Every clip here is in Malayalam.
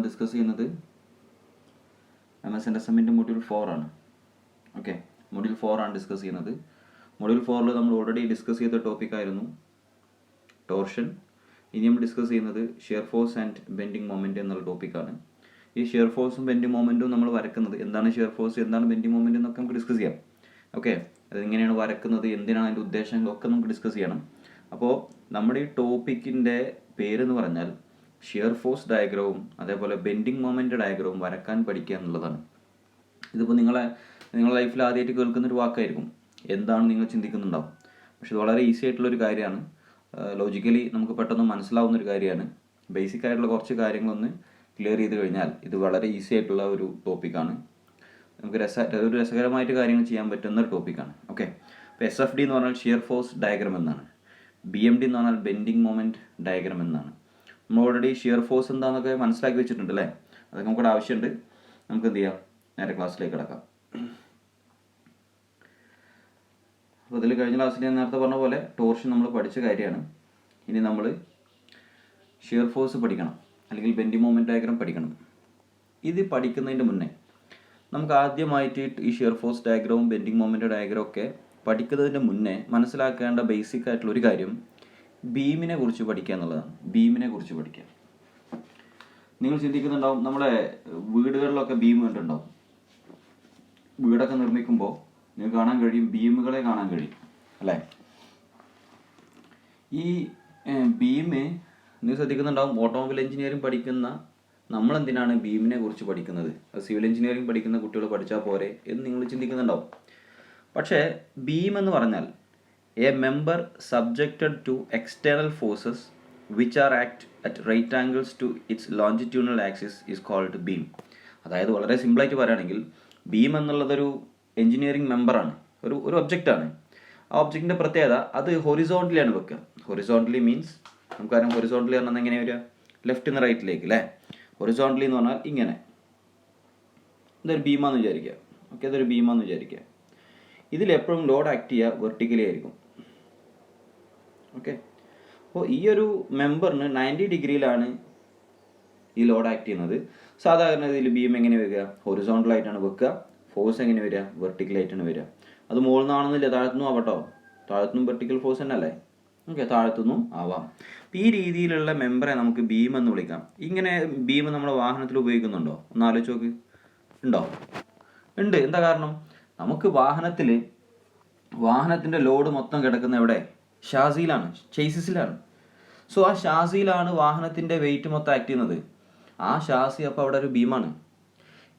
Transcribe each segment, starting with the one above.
ഡിസ്കസ് ചെയ്യുന്നത് MSNSMൻ്റെ മൊഡ്യൂൾ 4 ആണ്. ഓക്കെ, മൊഡ്യൂൾ 4 ആണ് ഡിസ്കസ് ചെയ്യുന്നത്. മൊഡ്യൂൾ 4 നമ്മൾ ഓൾറെഡി ഡിസ്കസ് ചെയ്ത ടോപ്പിക്കായിരുന്നു ടോർഷൻ. ഇനി നമ്മൾ ഡിസ്കസ് ചെയ്യുന്നത് shear force and bending moment എന്നുള്ള ടോപ്പിക്കാണ്. ഈ ഷിയർ ഫോഴ്സും ബെൻഡിങ് മൊമെൻറ്റും നമ്മൾ വരക്കുന്നത്, എന്താണ് ഷിയർ ഫോഴ്സ്, എന്താണ് ബെൻഡിങ് മൊമെൻറ്റ് എന്നൊക്കെ നമുക്ക് ഡിസ്കസ് ചെയ്യാം. ഓക്കെ, അതെങ്ങനെയാണ് വരക്കുന്നത്, എന്തിനാണ് അതിൻ്റെ ഉദ്ദേശങ്ങളൊക്കെ നമുക്ക് ഡിസ്കസ് ചെയ്യണം. അപ്പോൾ നമ്മുടെ ഈ ടോപ്പിക്കിൻ്റെ പേരെന്ന് പറഞ്ഞാൽ ഷിയർ ഫോഴ്സ് ഡയഗ്രവും അതേപോലെ ബെൻഡിങ് മൊമെൻറ്റ് ഡയഗ്രവും വരക്കാൻ പഠിക്കുക എന്നുള്ളതാണ്. ഇതിപ്പോൾ നിങ്ങളുടെ ലൈഫിൽ ആദ്യമായിട്ട് കേൾക്കുന്നൊരു വാക്കായിരിക്കും, എന്താണ് നിങ്ങൾ ചിന്തിക്കുന്നുണ്ടാവും. പക്ഷെ ഇത് വളരെ ഈസി ആയിട്ടുള്ളൊരു കാര്യമാണ്. ലോജിക്കലി നമുക്ക് പെട്ടെന്ന് മനസ്സിലാവുന്നൊരു കാര്യമാണ്. ബേസിക് ആയിട്ടുള്ള കുറച്ച് കാര്യങ്ങളൊന്ന് ക്ലിയർ ചെയ്ത് കഴിഞ്ഞാൽ ഇത് വളരെ ഈസി ആയിട്ടുള്ള ഒരു ടോപ്പിക്കാണ്. നമുക്ക് ഒരു രസകരമായിട്ട് കാര്യങ്ങൾ ചെയ്യാൻ പറ്റുന്ന ഒരു ടോപ്പിക്കാണ്. ഓക്കെ, അപ്പോൾ SFD എന്ന് പറഞ്ഞാൽ ഷിയർ ഫോഴ്സ് ഡയഗ്രം എന്നാണ്. BMD എന്ന് പറഞ്ഞാൽ ബെൻഡിങ് മൊമെൻറ്റ് ഡയഗ്രം എന്നാണ്. നമ്മൾ ഓൾറെഡി ഷിയർ ഫോഴ്സ് എന്താണെന്നൊക്കെ മനസ്സിലാക്കി വെച്ചിട്ടുണ്ട് അല്ലേ? അതൊക്കെ നമുക്കിവിടെ ആവശ്യമുണ്ട്. നമുക്ക് എന്ത് ചെയ്യാം, നേരെ ക്ലാസ്സിലേക്ക് കിടക്കാം. അപ്പോൾ ഇതിൽ കഴിഞ്ഞ ക്ലാസ്സിൽ ഞാൻ നേരത്തെ പറഞ്ഞ പോലെ ടോർഷൻ നമ്മൾ പഠിച്ച കാര്യമാണ്. ഇനി നമ്മൾ ഷിയർ ഫോഴ്സ് പഠിക്കണം, അല്ലെങ്കിൽ ബെൻഡിങ് മൊമെൻറ്റ് ഡയഗ്രം പഠിക്കണം. ഇത് പഠിക്കുന്നതിൻ്റെ മുന്നേ നമുക്ക് ആദ്യമായിട്ട് ഈ ഷിയർ ഫോഴ്സ് ഡയഗ്രവും ബെൻഡിങ് മൊമെൻറ്റ് ഡയഗ്രവും ഒക്കെ പഠിക്കുന്നതിന് മുന്നേ മനസ്സിലാക്കേണ്ട ബേസിക് ആയിട്ടുള്ള ഒരു കാര്യം ബീമിനെ കുറിച്ച് പഠിക്കുക എന്നുള്ളതാണ്. ബീമിനെ കുറിച്ച് പഠിക്കുക. നിങ്ങൾ ചിന്തിക്കുന്നുണ്ടാവും, നമ്മുടെ വീടുകളിലൊക്കെ ബീം കണ്ടുണ്ടാവും. വീടൊക്കെ നിർമ്മിക്കുമ്പോൾ നിങ്ങൾക്ക് കാണാൻ കഴിയും, ബീമുകളെ കാണാൻ കഴിയും അല്ലേ? ഈ ബീമ് നിങ്ങൾ ശ്രദ്ധിക്കുന്നുണ്ടാവും, ഓട്ടോമൊബൈൽ എഞ്ചിനീയറിംഗ് പഠിക്കുന്ന നമ്മളെന്തിനാണ് ബീമിനെ കുറിച്ച് പഠിക്കുന്നത്? സിവിൽ എഞ്ചിനീയറിംഗ് പഠിക്കുന്ന കുട്ടികൾ പഠിച്ചാൽ പോരെ എന്ന് നിങ്ങൾ ചിന്തിക്കുന്നുണ്ടാവും. പക്ഷേ ബീം എന്ന് പറഞ്ഞാൽ a member subjected to external forces which are act at right angles to its longitudinal axis is called beam. അതായത് വളരെ സിമ്പിളായിട്ട് പറയുകയാണെങ്കിൽ ബീം എന്നുള്ളതൊരു എഞ്ചിനീയറിംഗ് മെമ്പറാണ്, ഒരു ഒബ്ജക്റ്റാണ്. ആ ഒബ്ജക്റ്റിൻ്റെ പ്രത്യേകത അത് ഹൊറിസോണ്ടലിയാണ് വെക്കുക. ഹൊറിസോണ്ടലി മീൻസ് നമുക്കറിയാം, ഹൊറിസോണ്ടലി പറഞ്ഞാൽ എങ്ങനെ വരിക, ലെഫ്റ്റ് നിന്ന് റൈറ്റിലേക്ക് അല്ലേ? ഹൊറിസോണ്ടലി എന്ന് പറഞ്ഞാൽ ഇങ്ങനെ. ഇതൊരു ബീമാന്ന് വിചാരിക്കുക. ഓക്കെ, ഇതൊരു ബീമാന്ന് വിചാരിക്കുക. ഇതിലെപ്പോഴും ലോഡ് ആക്ട് ചെയ്യുക വെർട്ടിക്കലി ആയിരിക്കും. ഓക്കെ, അപ്പോൾ ഈ ഒരു മെമ്പറിന് 90 ഡിഗ്രിയിലാണ് ഈ ലോഡ് ആക്ട് ചെയ്യുന്നത്. സാധാരണ ഇതിൽ ബീം എങ്ങനെ വരിക, ഹൊറിസോണ്ടലായിട്ടാണ് വെക്കുക. ഫോഴ്സ് എങ്ങനെ വരിക, വെർട്ടിക്കലായിട്ടാണ് വരിക. അത് മുകളിൽ നിന്നാണെന്നില്ല, താഴത്തുനിന്നും ആവട്ടോ. താഴത്തുനിന്നും വെർട്ടിക്കൽ ഫോഴ്സ് തന്നെ അല്ലേ? ഓക്കെ, താഴത്തുനിന്നും ആവാം. ഈ രീതിയിലുള്ള മെമ്പറെ നമുക്ക് ബീം എന്ന് വിളിക്കാം. ഇങ്ങനെ ബീം നമ്മുടെ വാഹനത്തിൽ ഉപയോഗിക്കുന്നുണ്ടോ? ഒന്ന് ആലോചിച്ച് നോക്ക്. ഉണ്ടോ? ഉണ്ട്. എന്താ കാരണം? നമുക്ക് വാഹനത്തിൻ്റെ ലോഡ് മൊത്തം കിടക്കുന്ന എവിടെ? ഷാസിയിലാണ്, ചേസിസിലാണ്. സോ ആ ഷാസിയിലാണ് വാഹനത്തിൻ്റെ വെയിറ്റ് മൊത്തം ആക്ട് ചെയ്യുന്നത്. ആ ഷാസി അപ്പോൾ അവിടെ ഒരു ബീമാണ്.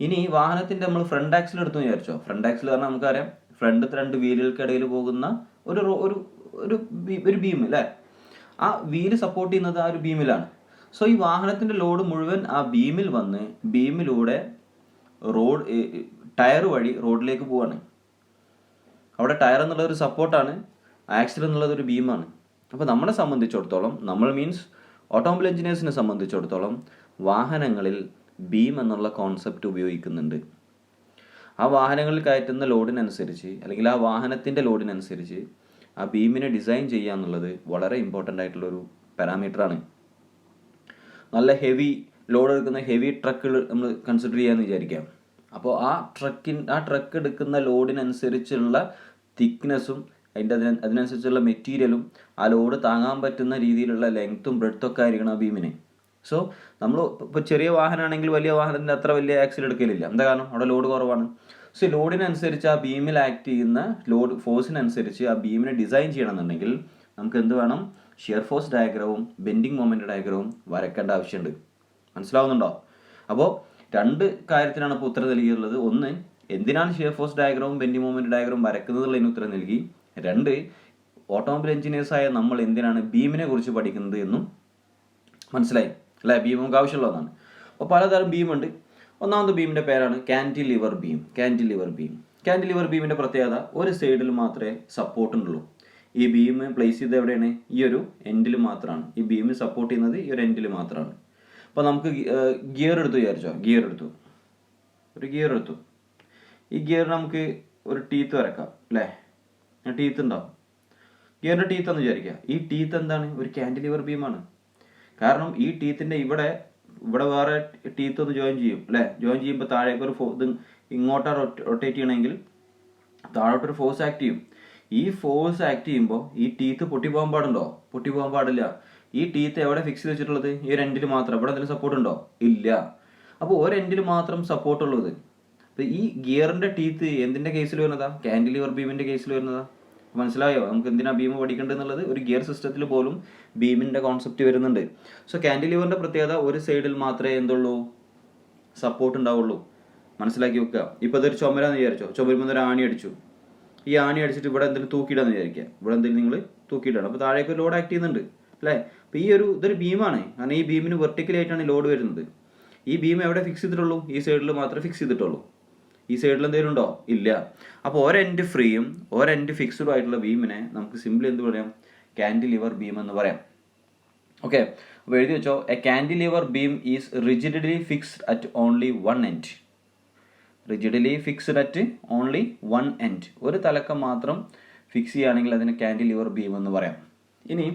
ഇനി വാഹനത്തിൻ്റെ നമ്മൾ ഫ്രണ്ട് ആക്സിൽ എടുത്തു വിചാരിച്ചോ. ഫ്രണ്ട് ആക്സിൽ പറഞ്ഞാൽ നമുക്കറിയാം, ഫ്രണ്ട് 2 വീലുകൾക്കിടയിൽ പോകുന്ന ഒരു ബീം അല്ലേ? ആ വീല് സപ്പോർട്ട് ചെയ്യുന്നത് ആ ഒരു ബീമിലാണ്. സോ ഈ വാഹനത്തിൻ്റെ ലോഡ് മുഴുവൻ ആ ബീമിൽ വന്ന് ബീമിലൂടെ ടയർ വഴി റോഡിലേക്ക് പോവാണ്. അവിടെ ടയർ എന്നുള്ളതൊരു സപ്പോർട്ടാണ്, ആക്സിൽ എന്നുള്ളതൊരു ബീമാണ്. അപ്പോൾ നമ്മളെ സംബന്ധിച്ചിടത്തോളം, നമ്മൾ മീൻസ് ഓട്ടോമൊബൈൽ എഞ്ചിനീയേഴ്സിനെ സംബന്ധിച്ചിടത്തോളം വാഹനങ്ങളിൽ ബീം എന്നുള്ള കോൺസെപ്റ്റ് ഉപയോഗിക്കുന്നുണ്ട്. ആ വാഹനങ്ങളിൽ കയറ്റുന്ന ലോഡിനനുസരിച്ച്, അല്ലെങ്കിൽ ആ വാഹനത്തിൻ്റെ ലോഡിനനുസരിച്ച് ആ ബീമിനെ ഡിസൈൻ ചെയ്യുക എന്നുള്ളത് വളരെ ഇമ്പോർട്ടൻ്റ് ആയിട്ടുള്ളൊരു പാരാമീറ്ററാണ്. നല്ല ഹെവി ലോഡ് എടുക്കുന്ന ഹെവി ട്രക്കുകൾ നമ്മൾ കൺസിഡർ ചെയ്യാമെന്ന് വിചാരിക്കാം. അപ്പോൾ ആ ട്രക്ക് എടുക്കുന്ന ലോഡിനനുസരിച്ചുള്ള തിക്നെസ്സും അതിനനുസരിച്ചുള്ള മെറ്റീരിയലും ആ ലോഡ് താങ്ങാൻ പറ്റുന്ന രീതിയിലുള്ള ലെങ്ത്തും ബ്രെഡ്ത്തും ഒക്കെ ആയിരിക്കണം ആ ബീമിന്. സോ നമ്മൾ ഇപ്പോൾ ചെറിയ വാഹനമാണെങ്കിൽ വലിയ വാഹനത്തിൻ്റെ അത്ര വലിയ ആക്സിൽ എടുക്കലില്ല. എന്താ കാരണം? അവിടെ ലോഡ് കുറവാണ്. സോ ലോഡിനനുസരിച്ച് ആ ബീമിൽ ആക്ട് ചെയ്യുന്ന ലോഡ് ഫോഴ്സിനനുസരിച്ച് ആ ബീമിനെ ഡിസൈൻ ചെയ്യണമെന്നുണ്ടെങ്കിൽ നമുക്ക് എന്ത് വേണം? ഷിയർ ഫോഴ്സ് ഡയഗ്രവും ബെൻഡിങ് മൊമെൻറ്റ് ഡയഗ്രവും വരക്കേണ്ട ആവശ്യമുണ്ട്. മനസ്സിലാവുന്നുണ്ടോ? അപ്പോൾ 2 കാര്യത്തിനാണ് ഇപ്പോൾ ഉത്തരം നൽകിയിട്ടുള്ളത്. ഒന്ന്, എന്തിനാണ് ഷിയർ ഫോഴ്സ് ഡയഗ്രവും ബെൻഡിങ് മൊമെൻറ്റ് ഡയഗ്രവും വരക്കുന്നതിന് ഉത്തരം നൽകി. 2, ഓട്ടോമൊബൈൽ എഞ്ചിനീയേഴ്സായ നമ്മൾ എന്തിനാണ് ബീമിനെ കുറിച്ച് പഠിക്കുന്നത് എന്നും മനസ്സിലായി അല്ലേ? ബീം നമുക്ക് ആവശ്യമുള്ളതാണ്. അപ്പോൾ പലതരം ബീമുണ്ട്. ഒന്നാമത്തെ ബീമിൻ്റെ പേരാണ് കാൻറ്റിലിവർ ബീം. കാൻറ്റിലിവർ ബീമിൻ്റെ പ്രത്യേകത, ഒരു സൈഡിൽ മാത്രമേ സപ്പോർട്ടുള്ളൂ. ഈ ബീം പ്ലേസ് ചെയ്ത് എവിടെയാണ്? ഈ ഒരു എൻഡിൽ മാത്രമാണ്. ഈ ബീം സപ്പോർട്ട് ചെയ്യുന്നത് ഈ ഒരു എൻഡിൽ മാത്രമാണ്. അപ്പോൾ നമുക്ക് ഗിയർ എടുത്തു വിചാരിച്ചോ. ഒരു ഗിയർ എടുത്തു. ഈ ഗിയർ നമുക്ക് ഒരു ടീത്ത് വരക്കാം അല്ലേ? ടീത്ത് ഉണ്ടാവും. ഗിയറിൻ്റെ ടീത്ത് എന്ന് വിചാരിക്കുക. ഈ ടീത്ത് എന്താണ്? ഒരു കാൻറ്റിലിവർ ബീമാണ്. കാരണം ഈ ടീത്തിൻ്റെ ഇവിടെ ഇവിടെ വേറെ ടീത്ത് ഒന്ന് ജോയിൻ ചെയ്യും അല്ലേ, ജോയിൻ ചെയ്യുമ്പോൾ താഴേക്ക് ഒരു ഇത് ഇങ്ങോട്ടാ റൊട്ടേറ്റ് ചെയ്യണമെങ്കിൽ താഴോട്ടൊരു ഫോഴ്സ് ആക്ട് ചെയ്യും. ഈ ഫോഴ്സ് ആക്ട് ചെയ്യുമ്പോൾ ഈ ടീത്ത് പൊട്ടിപ്പോകാൻ പാടുണ്ടോ? പൊട്ടിപ്പോകാൻ പാടില്ല. ഈ ടീത്ത് എവിടെ ഫിക്സ് ചെയ്ത് വെച്ചിട്ടുള്ളത്? ഈ ഒരു എൻഡിൽ മാത്രം. ഇവിടെ എന്തെങ്കിലും സപ്പോർട്ട് ഉണ്ടോ? ഇല്ല. അപ്പോൾ ഒരു എൻഡിൽ മാത്രം സപ്പോർട്ട് ഉള്ളത്. അപ്പോൾ ഈ ഗിയറിന്റെ ടീത്ത് എന്തിന്റെ കേസിൽ വരുന്നതാ? കാന്റിലിവർ ബീമിന്റെ കേസിൽ വരുന്നതാ. മനസ്സിലായോ നമുക്ക് എന്തിനാ ബീം പഠിക്കേണ്ടതെന്നുള്ളത്? ഒരു ഗിയർ സിസ്റ്റത്തിൽ പോലും ബീമിന്റെ കോൺസെപ്റ്റ് വരുന്നുണ്ട്. സോ കാന്റിലിവറിന്റെ പ്രത്യേകത ഒരു സൈഡിൽ മാത്രമേ എന്തുള്ളൂ? സപ്പോർട്ട് ഉണ്ടാവുള്ളൂ. മനസ്സിലാക്കി വെക്കുക. ഇപ്പോൾ ഇതൊരു ചുമരാന്ന് വിചാരിച്ചോ, ചുമരുമ്പോൾ ഒരു ആണി അടിച്ചു. ഈ ആണി അടിച്ചിട്ട് ഇവിടെ എന്തെങ്കിലും തൂക്കിയിടാന്ന് വിചാരിക്കുക. ഇവിടെ എന്തെങ്കിലും നിങ്ങൾ തൂക്കിയിടാണ്, അപ്പോൾ താഴേക്ക് ലോഡ് ആക്ട് ചെയ്യുന്നുണ്ട് അല്ലേ. അപ്പോൾ ഇതൊരു ബീമാണ്. കാരണം ഈ ബീമിന് വെർട്ടിക്കലായിട്ടാണ് ലോഡ് വരുന്നത്. ഈ ബീം എവിടെ ഫിക്സ് ചെയ്തിട്ടുള്ളൂ? ഈ സൈഡിൽ മാത്രമേ ഫിക്സ് ചെയ്തിട്ടുള്ളൂ. ഈ സൈഡിൽ എന്തെങ്കിലും ഉണ്ടോ? ഇല്ല. അപ്പോൾ ഒരെൻഡ് ഫ്രീയും ഒരെൻഡ് ഫിക്സ്ഡും ആയിട്ടുള്ള ബീമിനെ നമുക്ക് സിംപ്ലി എന്ത് പറയാം? കാന്റിലിവർ ബീം എന്ന് പറയാം. ഓക്കെ, അപ്പോൾ എഴുതി വെച്ചോ, A cantilever beam is rigidly fixed at only one end. Rigidly fixed at only one end. ഒരു തലക്കം മാത്രം ഫിക്സ് ചെയ്യുകയാണെങ്കിൽ അതിനെ കാന്റിലിവർ ബീം എന്ന് പറയാം. ഇനി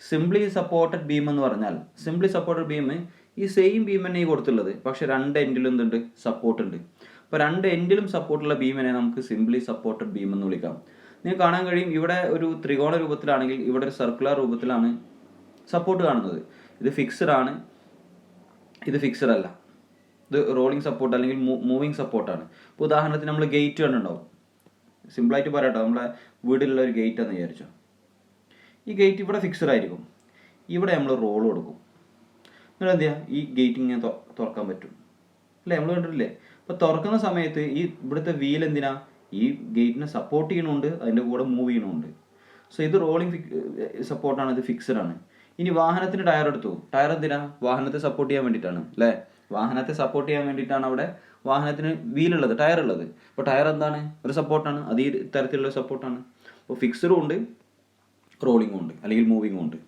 സിംപ്ലി സപ്പോർട്ടഡ് ബീം എന്ന് പറഞ്ഞാൽ, സിംപ്ലി സപ്പോർട്ടഡ് ബീം ഈ സെയിം ബീം തന്നെ ഈ കൊടുത്തുള്ളത്, പക്ഷെ രണ്ട് എൻഡിലും എന്തുണ്ട്? സപ്പോർട്ട് ഉണ്ട്. അപ്പോൾ രണ്ട് എൻഡിലും സപ്പോർട്ടുള്ള ബീമിനെ നമുക്ക് സിംപ്ലി സപ്പോർട്ടഡ് ബീം എന്ന് വിളിക്കാം. നിങ്ങൾക്ക് കാണാൻ കഴിയും, ഇവിടെ ഒരു ത്രികോണ രൂപത്തിലാണെങ്കിൽ ഇവിടെ ഒരു സർക്കുലർ രൂപത്തിലാണ് സപ്പോർട്ട് കാണുന്നത്. ഇത് ഫിക്സ്ഡ് ആണ്, ഇത് ഫിക്സ്ഡ് അല്ല. ഇത് റോളിംഗ് സപ്പോർട്ട് അല്ലെങ്കിൽ മൂവിങ് സപ്പോർട്ടാണ്. ഇപ്പോൾ ഉദാഹരണത്തിന് നമ്മൾ ഗേറ്റ് കണ്ടുണ്ടാവും. സിമ്പിളായിട്ട് പറയട്ടോ, നമ്മളെ വീട്ടിലുള്ള ഒരു ഗേറ്റ് എന്ന് വിചാരിച്ചോ. ഈ ഗേറ്റ് ഇവിടെ ഫിക്സ്ഡ് ആയിരിക്കും, ഇവിടെ നമ്മൾ റോൾ കൊടുക്കും. നിങ്ങൾ എന്ത് ചെയ്യുക? ഈ ഗേറ്റ് ഇങ്ങനെ തുറക്കാൻ പറ്റും അല്ലേ, നമ്മൾ കണ്ടിട്ടില്ലേ? അപ്പോൾ തുറക്കുന്ന സമയത്ത് ഈ ഇവിടുത്തെ വീൽ എന്തിനാ? ഈ ഗേറ്റിനെ സപ്പോർട്ട് ചെയ്യണമുണ്ട്, അതിൻ്റെ കൂടെ മൂവ് ചെയ്യണമുണ്ട്. സോ ഇത് റോളിംഗ് സപ്പോർട്ടാണ്, ഇത് ഫിക്സ്ഡ് ആണ്. ഇനി വാഹനത്തിന് ടയർ എടുത്തു. ടയർ എന്തിനാ? വാഹനത്തെ സപ്പോർട്ട് ചെയ്യാൻ വേണ്ടിയിട്ടാണ് അല്ലേ. വാഹനത്തെ സപ്പോർട്ട് ചെയ്യാൻ വേണ്ടിയിട്ടാണ് അവിടെ വാഹനത്തിന് വീലുള്ളത്, ടയർ ഉള്ളത്. അപ്പോൾ ടയർ എന്താണ്? ഒരു സപ്പോർട്ടാണ്, അത് ഈ തരത്തിലുള്ള സപ്പോർട്ടാണ്. അപ്പോൾ ഫിക്സ്ഡും ഉണ്ട്, റോളിങ്ങും ഉണ്ട്, അല്ലെങ്കിൽ മൂവിങ്ങും ഉണ്ട്.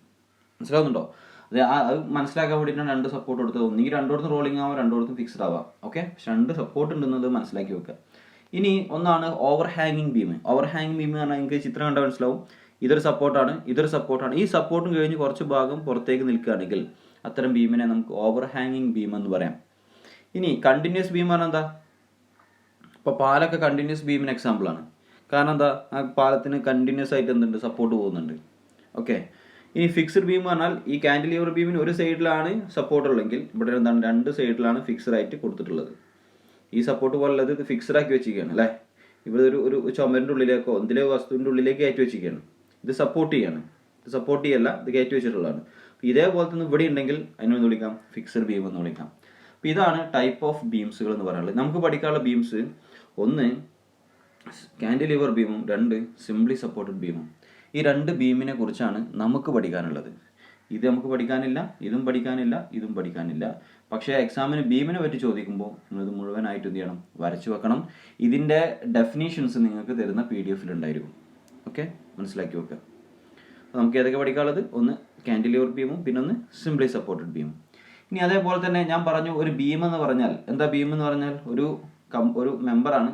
മനസ്സിലാവുന്നുണ്ടോ? അത് മനസ്സിലാക്കാൻ വേണ്ടിയിട്ടാണ് രണ്ട് സപ്പോർട്ട് കൊടുത്തത്. ഒന്നെങ്കിൽ രണ്ടോടത്തും റോളിംഗ് ആവാം, രണ്ടോടത്തും ഫിക്സ്ഡ് ആവാം. ഓക്കെ, പക്ഷെ രണ്ട് സപ്പോർട്ട് ഉണ്ടെന്നത് മനസ്സിലാക്കി വെക്കുക. ഇനി ഒന്നാണ് ഓവർ ഹാങ്ങിങ് ബീം. ഓവർ ഹാങ്ങിങ് ബീം എന്ന് പറഞ്ഞാൽ നിങ്ങൾക്ക് ചിത്രം കണ്ടാൽ മനസ്സിലാവും. ഇതൊരു സപ്പോർട്ടാണ്, ഇതൊരു സപ്പോർട്ടാണ്. ഈ സപ്പോർട്ടും കഴിഞ്ഞ് കുറച്ച് ഭാഗം പുറത്തേക്ക് നിൽക്കുകയാണെങ്കിൽ അത്തരം ബീമിനെ നമുക്ക് ഓവർ ഹാങ്ങിങ് ബീം എന്ന് പറയാം. ഇനി കണ്ടിന്യൂസ് ബീം പറഞ്ഞാൽ എന്താ? ഇപ്പോൾ പാലൊക്കെ കണ്ടിന്യൂസ് ബീമിന് എക്സാമ്പിളാണ്. കാരണം എന്താ? ആ പാലത്തിന് കണ്ടിന്യൂസ് ആയിട്ട് എന്തുണ്ട്? സപ്പോർട്ട് പോകുന്നുണ്ട്. ഓക്കെ, ഇനി ഫിക്സ്ഡ് ബീം പറഞ്ഞാൽ ഈ കാന്റിലിവർ ബീമിന് ഒരു സൈഡിലാണ് സപ്പോർട്ട് ഉള്ളെങ്കിൽ ഇവിടെ എന്താണ്? രണ്ട് സൈഡിലാണ് ഫിക്സ്ഡ് ആയിട്ട് കൊടുത്തിട്ടുള്ളത്. ഈ സപ്പോർട്ട് പോലുള്ളത് ഇത് ഫിക്സ്ഡ് ആക്കി വെച്ചിരിക്കുകയാണ് അല്ലേ. ഇവിടെ ഒരു ചുമരിൻ്റെ ഉള്ളിലേക്കോ എന്തിലോ വസ്തുവിൻ്റെ ഉള്ളിലേക്ക് കയറ്റി വെച്ചിരിക്കുകയാണ്. ഇത് സപ്പോർട്ട് ചെയ്യാണ്, ഇത് സപ്പോർട്ട് ചെയ്യല്ല, ഇത് കയറ്റി വെച്ചിട്ടുള്ളതാണ്. ഇതേപോലെ തന്നെ ഇവിടെ ഉണ്ടെങ്കിൽ അതിനൊന്ന് വിളിക്കാം ഫിക്സ്ഡ് ബീം എന്ന് വിളിക്കാം. അപ്പോൾ ഇതാണ് ടൈപ്പ് ഓഫ് ബീംസുകൾ എന്ന് പറയുന്നത്. നമുക്ക് പഠിക്കാനുള്ള ബീംസ്, ഒന്ന് കാന്റിലിവർ ബീമും, രണ്ട് സിംപ്ലി സപ്പോർട്ടഡ് ബീമും. ഈ രണ്ട് ബീമിനെ കുറിച്ചാണ് നമുക്ക് പഠിക്കാനുള്ളത്. ഇത് നമുക്ക് പഠിക്കാനില്ല, ഇതും പഠിക്കാനില്ല, ഇതും പഠിക്കാനില്ല. പക്ഷേ എക്സാമിന് ബീമിനെ പറ്റി ചോദിക്കുമ്പോൾ നിങ്ങളിത് മുഴുവനായിട്ട് എന്ത് ചെയ്യണം? വരച്ചു വെക്കണം. ഇതിൻ്റെ ഡെഫിനേഷൻസ് നിങ്ങൾക്ക് തരുന്ന PDF ഉണ്ടായിരിക്കും. ഓക്കെ, മനസ്സിലാക്കി വെക്കുക. അപ്പോൾ നമുക്ക് ഏതൊക്കെ പഠിക്കാനുള്ളത്? ഒന്ന് കാന്റിലിവർ ബീമും, പിന്നെ ഒന്ന് സിംപ്ലി സപ്പോർട്ടഡ് ബീമും. ഇനി അതേപോലെ തന്നെ ഞാൻ പറഞ്ഞു, ഒരു ബീം എന്ന് പറഞ്ഞാൽ എന്താ? ബീം എന്ന് പറഞ്ഞാൽ ഒരു മെമ്പറാണ്.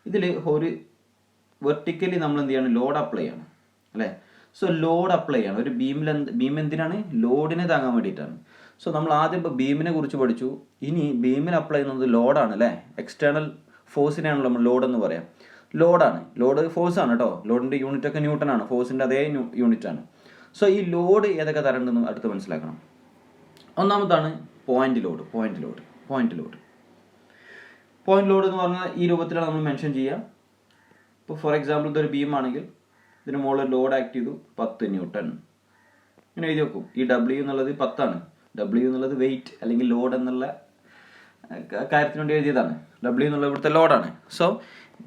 ഇതിൽ ഒരു വെർട്ടിക്കലി നമ്മൾ എന്ത് ചെയ്യണം? ലോഡ് അപ്ലൈ ചെയ്യണം അല്ലേ. സോ ലോഡ് അപ്ലൈ ചെയ്യണം. ഒരു ബീം എന്തിനാണ്? ലോഡിനെ താങ്ങാൻ വേണ്ടിയിട്ടാണ്. സോ നമ്മൾ ആദ്യം ഇപ്പോൾ ബീമിനെ കുറിച്ച് പഠിച്ചു. ഇനി ബീമിന് അപ്ലൈ ചെയ്യുന്നത് ലോഡാണ് അല്ലേ. എക്സ്റ്റേണൽ ഫോഴ്സിനെയാണല്ലോ നമ്മൾ ലോഡ് എന്ന് പറയാം. ലോഡാണ്, ലോഡ് ഫോഴ്സാണ് കേട്ടോ. ലോഡിൻ്റെ യൂണിറ്റ് ഒക്കെ ന്യൂട്ടനാണ്, ഫോഴ്സിൻ്റെ അതേ യൂണിറ്റാണ്. സോ ഈ ലോഡ് ഏതൊക്കെ തരണ്ടെന്ന് അടുത്ത് മനസ്സിലാക്കണം. ഒന്നാമതാണ് പോയിന്റ് ലോഡ്. പോയിന്റ് ലോഡ് എന്ന് പറഞ്ഞാൽ ഈ രൂപത്തിലാണ് നമ്മൾ മെൻഷൻ ചെയ്യുക. ഇപ്പോൾ ഫോർ എക്സാമ്പിൾ ഇതൊരു ബീം ആണെങ്കിൽ ഇതിന് മുകളിൽ ലോഡ് ആക്ട് ചെയ്തു 10 ന്യൂട്ടൺ. ഇങ്ങനെ എഴുതി വെക്കും. ഈ W എന്നുള്ളത് 10 ആണ്. W എന്നുള്ളത് വെയിറ്റ് അല്ലെങ്കിൽ ലോഡ് എന്നുള്ള കാര്യത്തിന് വേണ്ടി എഴുതിയതാണ്. W എന്നുള്ളത് ഇവിടുത്തെ ലോഡാണ്. സോ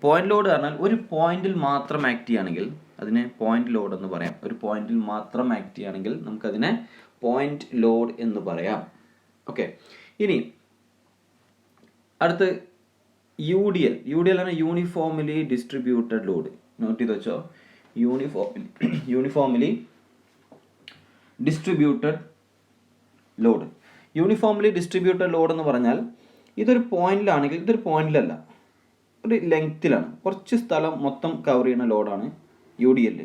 പോയിന്റ് ലോഡ് പറഞ്ഞാൽ ഒരു പോയിന്റിൽ മാത്രം ആക്ട് ചെയ്യുകയാണെങ്കിൽ അതിനെ പോയിന്റ് ലോഡ് എന്ന് പറയാം. ഒരു പോയിന്റിൽ മാത്രം ആക്ട് ചെയ്യുകയാണെങ്കിൽ നമുക്കതിനെ പോയിന്റ് ലോഡ് എന്ന് പറയാം. ഓക്കെ, ഇനി അടുത്ത് UDL ആണ് യൂണിഫോംലി ഡിസ്ട്രിബ്യൂട്ടഡ് ലോഡ്. നോട്ട് ചെയ്ത് വെച്ചോ, uniformly distributed load. Uniformly distributed load എന്ന് പറഞ്ഞാൽ ഇതൊരു പോയിന്റിലാണെങ്കിൽ ഇതൊരു പോയിന്റിലല്ല, ഒരു ലെങ്ത്തിലാണ്, കുറച്ച് സ്ഥലം മൊത്തം കവർ ചെയ്യുന്ന ലോഡാണ് UDL.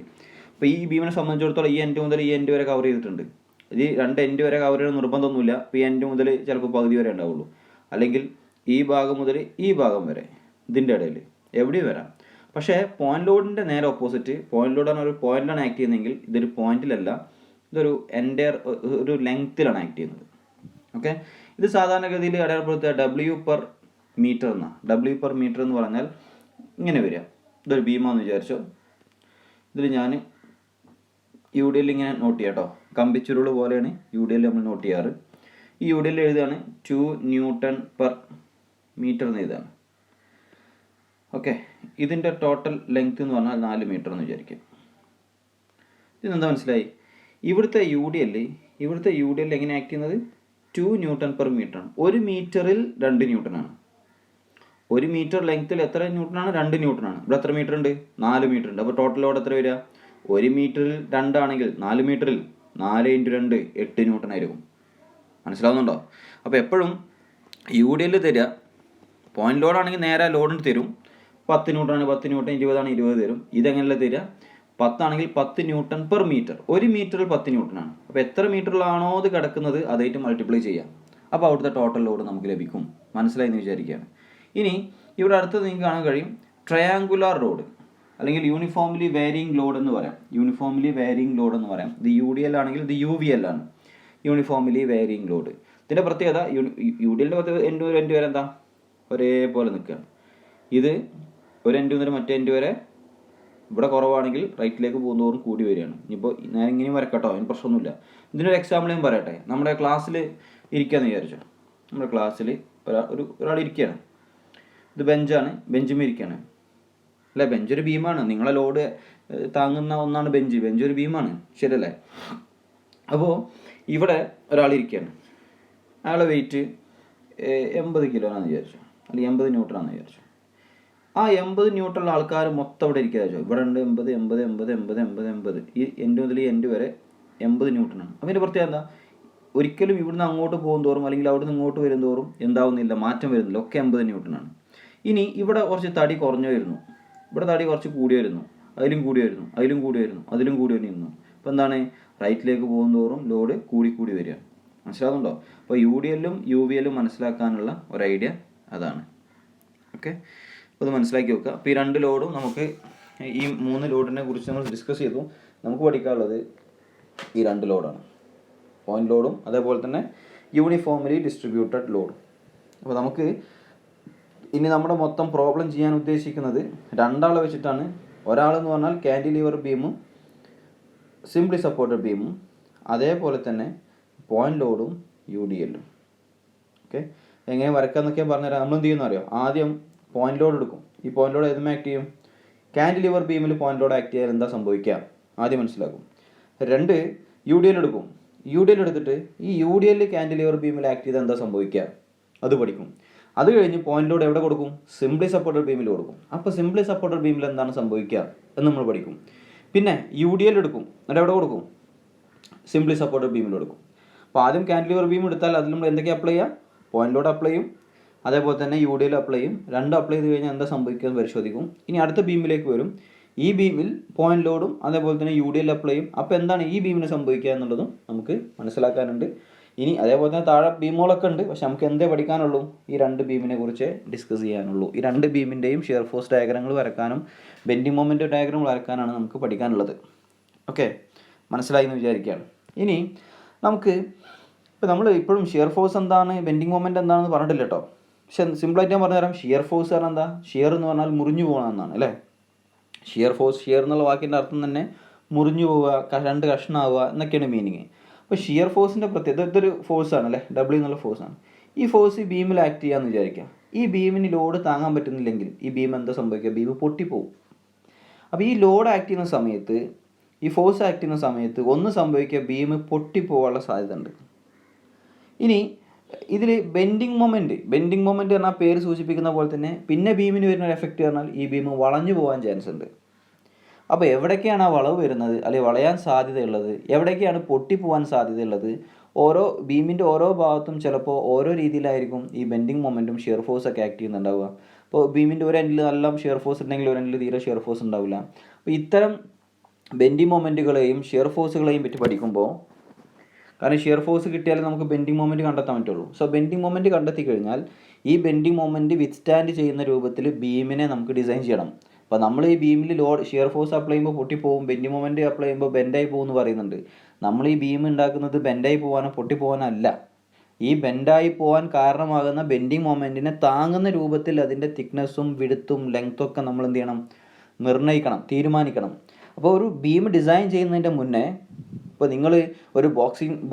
അപ്പോൾ ഈ ബീമിനെ സംബന്ധിച്ചിടത്തോളം ഈ എൻഡ് മുതൽ ഈ എൻഡ് വരെ കവർ ചെയ്തിട്ടുണ്ട്. ഇത് രണ്ട് എൻഡ് വരെ കവർ ചെയ്യണം നിർബന്ധമൊന്നുമില്ല. ഇപ്പോൾ ഈ എൻഡ് മുതൽ ചിലപ്പോൾ പകുതി വരെ ഉണ്ടാവുള്ളൂ, അല്ലെങ്കിൽ ഈ ഭാഗം മുതൽ ഈ ഭാഗം വരെ, ഇതിൻ്റെ ഇടയിൽ എവിടെയും വരാം. പക്ഷേ പോയിന്റ് ലോഡിൻ്റെ നേരെ ഓപ്പോസിറ്റ്, പോയിന്റ് ലോഡ് പറഞ്ഞാൽ ഒരു പോയിന്റിലാണ് ആക്ട് ചെയ്യുന്നതെങ്കിൽ ഇതൊരു പോയിന്റിലല്ല, ഇതൊരു എൻ്റയർ ഒരു ലെങ്ത്തിലാണ് ആക്ട് ചെയ്യുന്നത്. ഓക്കെ, ഇത് സാധാരണഗതിയിൽ അടയാളപ്പെടുത്തുക W per മീറ്റർ എന്നാണ്. W per മീറ്റർ എന്ന് പറഞ്ഞാൽ ഇങ്ങനെ വരിക. ഇതൊരു ബീമാന്ന് വിചാരിച്ചോ. ഇതിൽ ഞാൻ UDL ഇങ്ങനെ നോട്ട് ചെയ്യാം കേട്ടോ. കമ്പിച്ചുരുൾ പോലെയാണ് UDL നമ്മൾ നോട്ട് ചെയ്യാറ്. ഈ UDL എഴുതുകയാണ് 2 Newton per മീറ്റർ എന്ന് എഴുതുകയാണ്. ഓക്കെ, ഇതിൻ്റെ ടോട്ടൽ ലെങ്ത് എന്ന് പറഞ്ഞാൽ 4 മീറ്റർ എന്ന് വിചാരിക്കും. ഇതെന്താ മനസ്സിലായി? ഇവിടുത്തെ UDL എങ്ങനെ ആക്ട് ചെയ്യുന്നത്? 2 Newton per മീറ്റർ ആണ്. 1 മീറ്ററിൽ 2 ന്യൂട്ടനാണ്. 1 മീറ്റർ ലെങ്ത്തിൽ എത്ര ന്യൂട്ടനാണ്? 2 ന്യൂട്ടനാണ്. ഇവിടെ എത്ര മീറ്റർ ഉണ്ട്? 4 മീറ്റർ ഉണ്ട്. അപ്പോൾ ടോട്ടൽ ലോഡ് എത്ര വരിക? 1 മീറ്ററിൽ 2 ആണെങ്കിൽ 4 മീറ്ററിൽ 4 × 2 8 ന്യൂട്ടൺ ആയിരിക്കും. മനസ്സിലാവുന്നുണ്ടോ? അപ്പോൾ എപ്പോഴും UDL തരിക, പോയിന്റ് ലോഡാണെങ്കിൽ നേരെ ലോഡിന് തരും. 10 ന്യൂട്ടനാണ് 10 ന്യൂട്ടൺ, 20 ആണ് 20 തരും. ഇതെങ്ങനെയല്ല തരിക? 10 ആണെങ്കിൽ 10 ന്യൂട്ടൺ പെർ മീറ്റർ. 1 മീറ്ററിൽ 10 ന്യൂട്ടനാണ്. അപ്പോൾ എത്ര മീറ്ററിലാണോ അത് കിടക്കുന്നത് അതായിട്ട് മൾട്ടിപ്ലൈ ചെയ്യാം. അപ്പോൾ അവിടുത്തെ ടോട്ടൽ ലോഡ് നമുക്ക് ലഭിക്കും. മനസ്സിലായി എന്ന് വിചാരിക്കുകയാണ്. ഇനി ഇവിടെ അടുത്ത് നിങ്ങൾക്ക് കാണാൻ കഴിയും ട്രയാങ്കുലാർ ലോഡ്, അല്ലെങ്കിൽ യൂണിഫോംലി വേരിയിങ് ലോഡ് എന്ന് പറയാം. യൂണിഫോംലി വേരിയിങ് ലോഡ് എന്ന് പറയാം. ഇത് UDL ആണെങ്കിൽ ഇത് UVL ആണ്, യൂണിഫോംലി വേരിയിങ് ലോഡ്. ഇതിൻ്റെ പ്രത്യേകത, UDL എൻഡ് വരെ എന്താ ഒരേപോലെ നിൽക്കുകയാണ്. ഇത് ഒരു എൻഡ് മുതൽ മറ്റേ എൻഡ് വരെ ഇവിടെ കുറവാണെങ്കിൽ റൈറ്റിലേക്ക് പോകുന്നതോറും കൂടി വരികയാണ്. ഇനിയിപ്പോൾ ഞാൻ ഇങ്ങനെയും വരക്കട്ടോ, അതിന് പ്രശ്നമൊന്നുമില്ല. ഇതിനൊരു എക്സാമ്പിൾ ഞാൻ പറയട്ടെ. നമ്മുടെ ക്ലാസ്സിൽ ഇരിക്കുകയെന്ന് വിചാരിച്ചോ. നമ്മുടെ ക്ലാസ്സിൽ ഒരാൾ ഇരിക്കുകയാണ്. ഇത് ബെഞ്ചാണ്, ബെഞ്ചും ഇരിക്കുകയാണ് അല്ലേ? ബെഞ്ച് ഒരു ബീമാണ്. നിങ്ങളെ ലോഡ് താങ്ങുന്ന ഒന്നാണ് ബെഞ്ച്. ബെഞ്ച് ഒരു ബീമാണ്, ശരിയല്ലേ? അപ്പോൾ ഇവിടെ ഒരാളിരിക്കുകയാണ്. അയാളെ വെയിറ്റ് 80 കിലോനാണെന്ന് വിചാരിച്ചു, അല്ലെങ്കിൽ 80 ന്യൂട്ടനാണെന്ന് വിചാരിച്ചു. ആ 80 ന്യൂട്ടനുള്ള ആൾക്കാർ മൊത്തം ഇവിടെ ഇരിക്കുക വെച്ചോ. ഇവിടെ ഉണ്ട് 80 80 80 80 80 80. ഈ എൻഡ് മുതൽ ഈ എൻഡ് വരെ 80 ന്യൂട്ടനാണ്. അപ്പം ഇതിൻ്റെ പ്രത്യേകത എന്താ? ഒരിക്കലും ഇവിടുന്ന് അങ്ങോട്ട് പോകും തോറും, അല്ലെങ്കിൽ അവിടെ നിന്ന് ഇങ്ങോട്ട് വരും തോറും എന്താവുന്നില്ല, മാറ്റം വരുന്നില്ല. ഒക്കെ 80 ന്യൂട്ടനാണ്. ഇനി ഇവിടെ കുറച്ച് തടി കുറഞ്ഞു വരുന്നു, ഇവിടെ തടി കുറച്ച് കൂടി വരുന്നു, അതിലും കൂടി വരുന്നു, അതിലും കൂടി വരുന്നു, അതിലും കൂടി വരുന്നു. അപ്പോൾ എന്താണ്? റൈറ്റിലേക്ക് പോകും തോറും ലോഡ് കൂടി വരിക. മനസ്സിലാകുന്നുണ്ടോ? അപ്പോൾ UDLും UVLും മനസ്സിലാക്കാനുള്ള ഒരു ഐഡിയ അതാണ്. ഓക്കെ, അപ്പോൾ അത് മനസ്സിലാക്കി വെക്കുക. അപ്പോൾ ഈ 2 ലോഡും നമുക്ക്, ഈ 3 ലോഡിനെ കുറിച്ച് നമ്മൾ ഡിസ്കസ് ചെയ്തു. നമുക്ക് പഠിക്കാനുള്ളത് ഈ 2 ലോഡാണ്, പോയിന്റ് ലോഡും അതേപോലെ തന്നെ യൂണിഫോംലി ഡിസ്ട്രിബ്യൂട്ടഡ് ലോഡും. അപ്പോൾ നമുക്ക് ഇനി നമ്മുടെ മൊത്തം പ്രോബ്ലം ചെയ്യാൻ ഉദ്ദേശിക്കുന്നത് 2 ആളെ വെച്ചിട്ടാണ്. ഒരാളെന്ന് പറഞ്ഞാൽ കാൻഡിലിവർ ബീമും സിംപ്ലി സപ്പോർട്ടഡ് ബീമും, അതേപോലെ തന്നെ പോയിന്റ് ലോഡും UDLും. ഓക്കെ, എങ്ങനെ വരക്കാമെന്നൊക്കെ പറഞ്ഞുതരാം. നമ്മൾ എന്ത് ചെയ്യുന്ന അറിയോ? ആദ്യം പോയിന്റ് ലോഡ് എടുക്കും. ഈ പോയിന്റ് ലോഡ് ഏതും ആക്ട് ചെയ്യും? കാൻഡിലിവർ ബീമിൽ പോയിന്റ് ലോഡ് ആക്ട് ചെയ്യാൻ എന്താ സംഭവിക്കുക ആദ്യം മനസ്സിലാക്കും. 2 UDL എടുക്കും. UDL എടുത്തിട്ട് ഈ UDL കാൻഡിലിവർ ബീമിൽ ആക്ട് ചെയ്താൽ എന്താ സംഭവിക്കുക അത് പഠിക്കും. അത് കഴിഞ്ഞ് പോയിന്റ് ലോഡ് എവിടെ കൊടുക്കും? സിംപ്ലി സപ്പോർട്ടഡ് ബീമിൽ കൊടുക്കും. അപ്പോൾ സിംപ്ലി സപ്പോർട്ടഡ് ബീമിൽ എന്താണ് സംഭവിക്കുക എന്ന് നമ്മൾ പഠിക്കും. പിന്നെ UDL എടുക്കും, എന്നിട്ട് എവിടെ കൊടുക്കും? സിംപ്ലി സപ്പോർട്ടഡ് ബീമിൽ കൊടുക്കും. അപ്പോൾ ആദ്യം കാൻഡിലിവർ ബീം എടുത്താൽ അതിൽ നമ്മൾ എന്തൊക്കെ അപ്ലൈ ചെയ്യുക? പോയിന്റ് ലോഡ് അപ്ലൈ ചെയ്യും, അതേപോലെ തന്നെ UDL അപ്ലൈ ചെയ്യും. 2 അപ്ലൈ ചെയ്ത് കഴിഞ്ഞാൽ എന്താ സംഭവിക്കുക എന്ന് പരിശോധിക്കും. ഇനി അടുത്ത ബീമിലേക്ക് വരും. ഈ ബീമിൽ പോയിന്റ് ലോഡും അതേപോലെ തന്നെ UDL അപ്ലൈ ചെയ്യും. അപ്പോൾ എന്താണ് ഈ ബീമിന് സംഭവിക്കുക എന്നുള്ളതും നമുക്ക് മനസ്സിലാക്കാനുണ്ട്. ഇനി അതേപോലെ തന്നെ താഴെ ബീമുകളൊക്കെ ഉണ്ട്, പക്ഷെ നമുക്ക് എന്തേ പഠിക്കാനുള്ളൂ? ഈ 2 ബീമിനെ കുറിച്ച് ഡിസ്കസ് ചെയ്യാനുള്ളൂ. ഈ 2 ബീമിൻ്റെയും ഷിയർ ഫോഴ്സ് ഡയഗ്രങ്ങൾ വരക്കാനും ബെൻഡിങ് മൊമെൻ്റ് ഡയഗ്രം വരക്കാനാണ് നമുക്ക് പഠിക്കാനുള്ളത്. ഓക്കെ, മനസ്സിലായി എന്ന് വിചാരിക്കുകയാണ്. ഇനി നമുക്ക് നമ്മൾ ഇപ്പോഴും ഷിയർ ഫോഴ്സ് എന്താണ്, ബെൻഡിങ് മൊമെൻ്റ് എന്താണെന്ന് പറഞ്ഞിട്ടില്ല കേട്ടോ. പക്ഷെ സിമ്പിളായിട്ട് ഞാൻ പറഞ്ഞുതരാം. ഷിയർ ഫോഴ്സ് പറഞ്ഞാൽ എന്താ? ഷിയർ എന്ന് പറഞ്ഞാൽ മുറിഞ്ഞു പോകണമെന്നാണ് അല്ലേ? ഷിയർ ഫോഴ്സ്, ഷിയർ എന്നുള്ള വാക്കിൻ്റെ അർത്ഥം തന്നെ മുറിഞ്ഞു പോവുക, 2 കഷ്ണമാവുക എന്നൊക്കെയാണ് മീനിങ്. അപ്പോൾ ഷിയർ ഫോഴ്സിൻ്റെ പ്രത്യേകത, ഇതൊരു ഫോഴ്സാണ് അല്ലേ, W എന്നുള്ള ഫോഴ്സാണ്. ഈ ഫോഴ്സ് ഈ ബീമിൽ ആക്ട് ചെയ്യാമെന്ന് വിചാരിക്കുക. ഈ ബീമിന് ലോഡ് താങ്ങാൻ പറ്റുന്നില്ലെങ്കിൽ ഈ ബീം എന്താ സംഭവിക്കുക? ബീം പൊട്ടിപ്പോവും. അപ്പോൾ ഈ ലോഡ് ആക്ട് ചെയ്യുന്ന സമയത്ത്, ഈ ഫോഴ്സ് ആക്ട് ചെയ്യുന്ന സമയത്ത് ഒന്ന് സംഭവിക്കുക, ബീം പൊട്ടിപ്പോകാനുള്ള സാധ്യത ഉണ്ട്. ഇനി ഇതിൽ ബെൻഡിങ് മൊമെൻറ്റ് പറഞ്ഞാൽ പേര് സൂചിപ്പിക്കുന്ന പോലെ തന്നെ പിന്നെ ബീമിന് വരുന്ന ഒരു എഫക്റ്റ് പറഞ്ഞാൽ ഈ ബീം വളഞ്ഞു പോകാൻ ചാൻസ് ഉണ്ട്. അപ്പോൾ എവിടേക്കാണ് ആ വളവ് വരുന്നത്, അല്ലെങ്കിൽ വളയാൻ സാധ്യതയുള്ളത്, എവിടേക്കാണ് പൊട്ടിപ്പോകാൻ സാധ്യതയുള്ളത്, ഓരോ ബീമിൻ്റെ ഓരോ ഭാഗത്തും ചിലപ്പോൾ ഓരോ രീതിയിലായിരിക്കും ഈ ബെൻഡിങ് മൊമെൻറ്റും ഷിയർ ഫോഴ്സൊക്കെ ആക്ട് ചെയ്യുന്നുണ്ടാവുക. അപ്പോൾ ബീമിൻ്റെ ഒരു എൻഡിൽ നല്ല ഷിയർ ഫോഴ്സ് ഉണ്ടെങ്കിൽ ഒരു എൻഡിൽ തീരെ ഷിയർ ഫോഴ്സ് ഉണ്ടാവില്ല. അപ്പോൾ ഇത്തരം ബെൻഡിങ് മൊമെൻറ്റുകളെയും ഷിയർ ഫോഴ്സുകളെയും പറ്റി പഠിക്കുമ്പോൾ കാരണം ഷിയർ ഫോഴ്സ് കിട്ടിയാലേ നമുക്ക് ബെൻഡിങ് മൊമെൻറ്റ് കണ്ടെത്താൻ പറ്റുള്ളൂ. സോ ബെൻഡിങ് മൊമെൻറ്റ് കണ്ടെത്തി കഴിഞ്ഞാൽ ഈ ബെൻഡിങ് മൊമെൻറ്റ് വിത്ത്സ്റ്റാൻഡ് ചെയ്യുന്ന രൂപത്തിൽ ബീമിനെ നമുക്ക് ഡിസൈൻ ചെയ്യണം. അപ്പോൾ നമ്മൾ ഈ ബീമിൽ ഷിയർ ഫോഴ്സ് അപ്ലൈ ചെയ്യുമ്പോൾ പൊട്ടിപ്പോവും, ബെൻഡിങ് മൊമെൻറ്റ് അപ്ലൈ ചെയ്യുമ്പോൾ ബെൻഡായി പോകും എന്ന് പറയുന്നുണ്ട്. നമ്മൾ ഈ ബീം ഉണ്ടാക്കുന്നത് ബെൻഡായി പോകാനോ പൊട്ടിപ്പോകാനോ അല്ല. ഈ ബെൻഡായി പോകാൻ കാരണമാകുന്ന ബെൻഡിങ് മൊമെൻറ്റിനെ താങ്ങുന്ന രൂപത്തിൽ അതിൻ്റെ തിക്നെസ്സും വിഡ്ത്തും ലെങ്ത്തും ഒക്കെ നമ്മൾ എന്ത് ചെയ്യണം, നിർണ്ണയിക്കണം, തീരുമാനിക്കണം. അപ്പോൾ ഒരു ബീം ഡിസൈൻ ചെയ്യുന്നതിൻ്റെ മുന്നേ, ഇപ്പോൾ നിങ്ങൾ ഒരു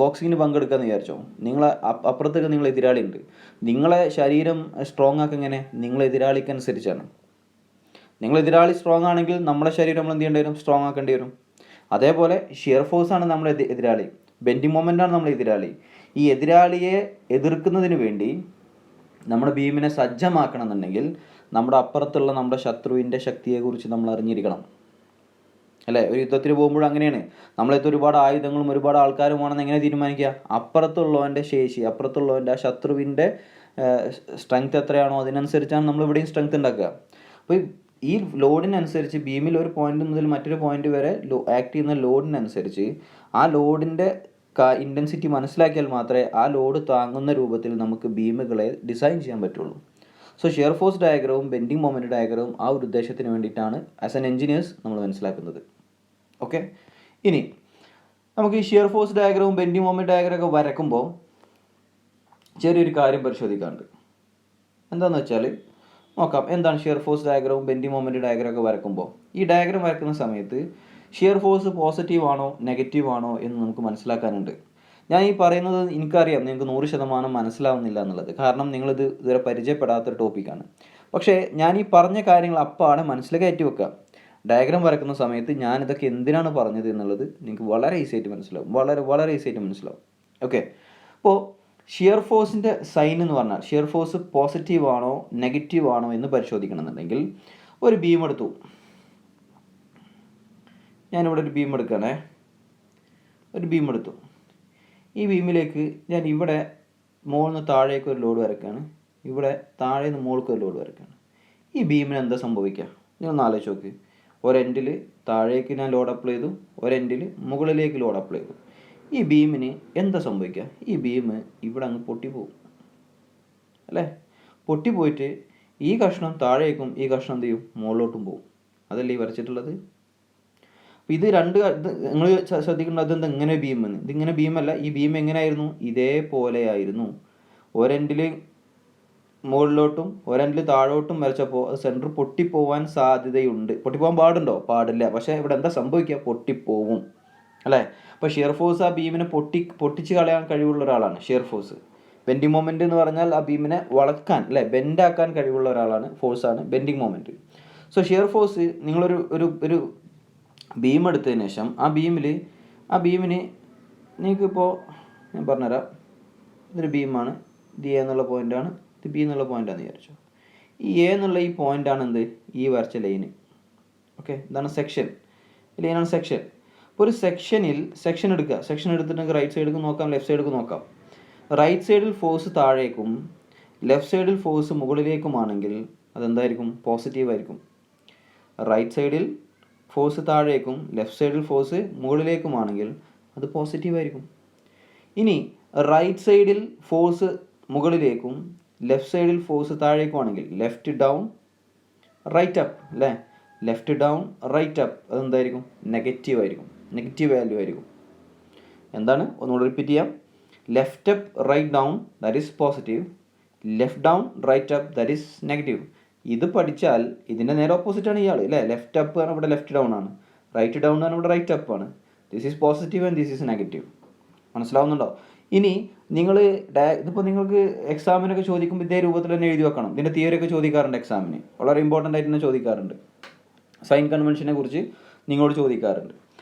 ബോക്സിങ്ങിന് പങ്കെടുക്കാമെന്ന് വിചാരിച്ചോ, അപ്പുറത്തൊക്കെ നിങ്ങൾ എതിരാളി ഉണ്ട്. നിങ്ങളെ ശരീരം സ്ട്രോങ് ആക്കുക എങ്ങനെ, നിങ്ങൾ എതിരാളിക്കനുസരിച്ചാണ്. നിങ്ങൾ എതിരാളി സ്ട്രോങ് ആണെങ്കിൽ നമ്മുടെ ശരീരം നമ്മൾ എന്ത് ചെയ്യേണ്ടി വരും, സ്ട്രോങ് ആക്കേണ്ടി വരും. അതേപോലെ ഷിയർ ഫോഴ്സാണ് നമ്മുടെ എതിരാളി, ബെൻഡിങ് മൊമെൻ്റാണ് നമ്മൾ എതിരാളി. ഈ എതിരാളിയെ എതിർക്കുന്നതിന് വേണ്ടി നമ്മുടെ ബീമിനെ സജ്ജമാക്കണം എന്നുണ്ടെങ്കിൽ നമ്മുടെ അപ്പുറത്തുള്ള നമ്മുടെ ശത്രുവിൻ്റെ ശക്തിയെക്കുറിച്ച് നമ്മൾ അറിഞ്ഞിരിക്കണം, അല്ലേ? ഒരു യുദ്ധത്തിന് പോകുമ്പോൾ അങ്ങനെയാണ്. നമ്മളെടുത്ത് ഒരുപാട് ആയുധങ്ങളും ഒരുപാട് ആൾക്കാരും വേണമെന്ന് എങ്ങനെ തീരുമാനിക്കുക? അപ്പുറത്തുള്ളവൻ്റെ ശേഷി, അപ്പുറത്തുള്ളവൻ്റെ ആ ശത്രുവിൻ്റെ സ്ട്രെങ്ത് എത്രയാണോ അതിനനുസരിച്ചാണ് നമ്മൾ ഇവിടെയും സ്ട്രെങ്ത് ഉണ്ടാക്കുക. അപ്പോൾ ഈ ലോഡിനനുസരിച്ച് ബീമിൽ ഒരു പോയിന്റ് മുതൽ മറ്റൊരു പോയിന്റ് വരെ ആക്ട് ചെയ്യുന്ന ലോഡിനനുസരിച്ച് ആ ലോഡിൻ്റെ ഇൻറ്റൻസിറ്റി മനസ്സിലാക്കിയാൽ മാത്രമേ ആ ലോഡ് താങ്ങുന്ന രൂപത്തിൽ നമുക്ക് ബീമുകളെ ഡിസൈൻ ചെയ്യാൻ പറ്റുള്ളൂ. സോ ഷിയർ ഫോഴ്സ് ഡയഗ്രവും ബെൻഡിങ് മൊമെൻറ്റ് ഡയഗ്രവും ആ ഒരു ഉദ്ദേശത്തിന് വേണ്ടിയിട്ടാണ് ആസ് എൻ എഞ്ചിനീയേഴ്സ് നമ്മൾ മനസ്സിലാക്കുന്നത്. ഓക്കെ, ഇനി നമുക്ക് ഈ ഷിയർ ഫോഴ്സ് ഡയഗ്രവും ബെൻഡിങ് മൊമെൻറ്റ് ഡയഗ്രമൊക്കെ വരക്കുമ്പോൾ ചെറിയൊരു കാര്യം പരിശോധിക്കാറുണ്ട്. എന്താണെന്ന് വെച്ചാൽ നോക്കാം, എന്താണ് ഷിയർ ഫോഴ്സ് ഡയഗ്രവും ബെൻഡിങ് മൊമെൻറ്റ് ഡയഗ്രമൊക്കെ വരക്കുമ്പോൾ. ഈ ഡയഗ്രം വരക്കുന്ന സമയത്ത് ഷിയർ ഫോഴ്സ് പോസിറ്റീവ് ആണോ നെഗറ്റീവ് ആണോ എന്ന് നമുക്ക് മനസ്സിലാക്കാനുണ്ട്. ഞാൻ ഈ പറയുന്നത് എനിക്കറിയാം നിങ്ങൾക്ക് 100% മനസ്സിലാവുന്നില്ല എന്നുള്ളത്, കാരണം നിങ്ങളിത് ഇതുവരെ പരിചയപ്പെടാത്തൊരു ടോപ്പിക്കാണ്. പക്ഷേ ഞാൻ ഈ പറഞ്ഞ കാര്യങ്ങൾ അപ്പാടെ മനസ്സിൽ കയറ്റി വെക്കുക. ഡയഗ്രാം വരക്കുന്ന സമയത്ത് ഞാനിതൊക്കെ എന്തിനാണ് പറഞ്ഞത് എന്നുള്ളത് നിങ്ങൾക്ക് വളരെ ഈസി ആയിട്ട് മനസ്സിലാവും, വളരെ ഈസി ആയിട്ട് മനസ്സിലാവും. ഓക്കെ, അപ്പോൾ ഷിയർ ഫോഴ്സിൻ്റെ സൈൻ എന്ന് പറഞ്ഞാൽ ഷിയർ ഫോഴ്സ് പോസിറ്റീവ് ആണോ നെഗറ്റീവ് ആണോ എന്ന് പരിശോധിക്കണമെന്നുണ്ടെങ്കിൽ ഒരു ബീം എടുത്തു. ഞാനിവിടെ ഒരു ബീം എടുക്കുകയാണേ, ഒരു ബീം എടുത്തു. ഈ ബീമിലേക്ക് ഞാൻ ഇവിടെ മുകളിൽ നിന്ന് താഴേക്ക് ഒരു ലോഡ് വരയ്ക്കുകയാണ്, ഇവിടെ താഴെ നിന്ന് മുകൾക്ക് ഒരു ലോഡ് വരയ്ക്കുകയാണ്. ഈ ബീമിന് എന്താ സംഭവിക്കുക? നിങ്ങളൊന്ന് ആലോചിച്ച് നോക്ക്. ഒരെൻഡിൽ താഴേക്ക് ഞാൻ ലോഡ് അപ്ലൈ ചെയ്തു, ഒരെൻഡിൽ മുകളിലേക്ക് ലോഡ് അപ്ലൈ ചെയ്തു. ഈ ബീമിന് എന്താ സംഭവിക്കുക? ഈ ബീം ഇവിടെ അങ്ങ് പൊട്ടിപ്പോവും, അല്ലേ? പൊട്ടിപ്പോയിട്ട് ഈ കഷ്ണം താഴേക്കും ഈ കഷ്ണം എന്ത് ചെയ്യും, മുകളിലോട്ടും പോവും. അതല്ലേ ഈ വരച്ചിട്ടുള്ളത്? അപ്പോൾ ഇത് നിങ്ങൾ ശ്രദ്ധിക്കേണ്ടത് എന്താ, ഇങ്ങനെ ബീമെന്ന്. ഇതിങ്ങനെ ബീമല്ല, ഈ ബീം എങ്ങനെയായിരുന്നു? ഇതേപോലെയായിരുന്നു. ഒരെൻഡിൽ മുകളിലോട്ടും ഒരെൻഡിൽ താഴോട്ടും വരച്ചപ്പോൾ അത് സെൻറ്റർ പൊട്ടിപ്പോവാൻ സാധ്യതയുണ്ട്. പൊട്ടിപ്പോകാൻ പാടുണ്ടോ? പാടില്ല. പക്ഷേ ഇവിടെ എന്താ സംഭവിക്കുക? പൊട്ടിപ്പോവും, അല്ലേ? അപ്പോൾ ഷിയർ ഫോഴ്സ് ആ ബീമിനെ പൊട്ടിച്ച് കളയാൻ കഴിവുള്ള ഒരാളാണ് ഷിയർ ഫോഴ്സ്. ബെൻഡിങ് മൊമെൻറ്റ് എന്ന് പറഞ്ഞാൽ ആ ബീമിനെ വളക്കാൻ, അല്ലേ, ബെൻഡാക്കാൻ കഴിവുള്ള ഒരാളാണ്, ഫോഴ്സാണ് bending moment. So shear force, നിങ്ങളൊരു ഒരു ഒരു ബീം എടുത്തതിന് ശേഷം ആ ബീമിന് നിങ്ങൾക്കിപ്പോൾ ഞാൻ പറഞ്ഞുതരാം. ഇതൊരു ബീമാണ്, ഇത് എ എന്നുള്ള പോയിൻ്റാണ്, ഇത് ബി എന്നുള്ള പോയിൻ്റാണെന്ന് വിചാരിച്ചു. ഈ എ എന്നുള്ള ഈ പോയിൻ്റാണ് എന്ത്, ഈ വരച്ച ലൈന്. ഓക്കെ, ഇതാണ് സെക്ഷൻ, ലൈനാണ് സെക്ഷൻ. ഇപ്പോൾ ഒരു സെക്ഷൻ എടുക്കുക. സെക്ഷൻ എടുത്തിട്ട് നിങ്ങൾക്ക് റൈറ്റ് സൈഡിലേക്ക് നോക്കാം, ലെഫ്റ്റ് സൈഡിലേക്ക് നോക്കാം. റൈറ്റ് സൈഡിൽ ഫോഴ്സ് താഴേക്കും ലെഫ്റ്റ് സൈഡിൽ ഫോഴ്സ് മുകളിലേക്കുമാണെങ്കിൽ അതെന്തായിരിക്കും? പോസിറ്റീവ് ആയിരിക്കും. റൈറ്റ് സൈഡിൽ ഫോഴ്സ് താഴേക്കും ലെഫ്റ്റ് സൈഡിൽ ഫോഴ്സ് മുകളിലേക്കുമാണെങ്കിൽ അത് പോസിറ്റീവ് ആയിരിക്കും. ഇനി റൈറ്റ് സൈഡിൽ ഫോഴ്സ് മുകളിലേക്കും ലെഫ്റ്റ് സൈഡിൽ ഫോഴ്സ് താഴേക്കുമാണെങ്കിൽ ലെഫ്റ്റ് ഡൗൺ റൈറ്റ് അപ്പ്, അല്ലേ? ലെഫ്റ്റ് ഡൗൺ റൈറ്റ് അപ്പ് അതെന്തായിരിക്കും? നെഗറ്റീവ് ആയിരിക്കും, നെഗറ്റീവ് വാല്യൂ ആയിരിക്കും. എന്താണ്? ഒന്നുകൂടെ റിപ്പീറ്റ് ചെയ്യാം. Left up right down that is positive, left down right up that is negative. ഇത് പഠിച്ചാൽ ഇതിൻ്റെ നേരെ ഓപ്പോസിറ്റാണ് ഇയാൾ, അല്ലേ? ലെഫ്റ്റ് അപ്പ് ആണ് ഇവിടെ ലെഫ്റ്റ് ഡൗൺ ആണ്, റൈറ്റ് ഡൗൺ ആണ് ഇവിടെ റൈറ്റ് അപ്പ് ആണ്. This is positive and this is negative. മനസ്സിലാവുന്നുണ്ടോ? ഇനി നിങ്ങൾ ഇതിപ്പോൾ നിങ്ങൾക്ക് എക്സാമിനൊക്കെ ചോദിക്കുമ്പോൾ ഇതേ രൂപത്തിൽ തന്നെ എഴുതി വെക്കണം. ഇതിൻ്റെ തിയറിയൊക്കെ ചോദിക്കാറുണ്ട് എക്സാമിന്, വളരെ ഇമ്പോർട്ടൻ്റ് ആയിട്ട് തന്നെ ചോദിക്കാറുണ്ട്. സൈൻ കൺവെൻഷനെ കുറിച്ച് നിങ്ങളോട് ചോദിക്കാറുണ്ട്.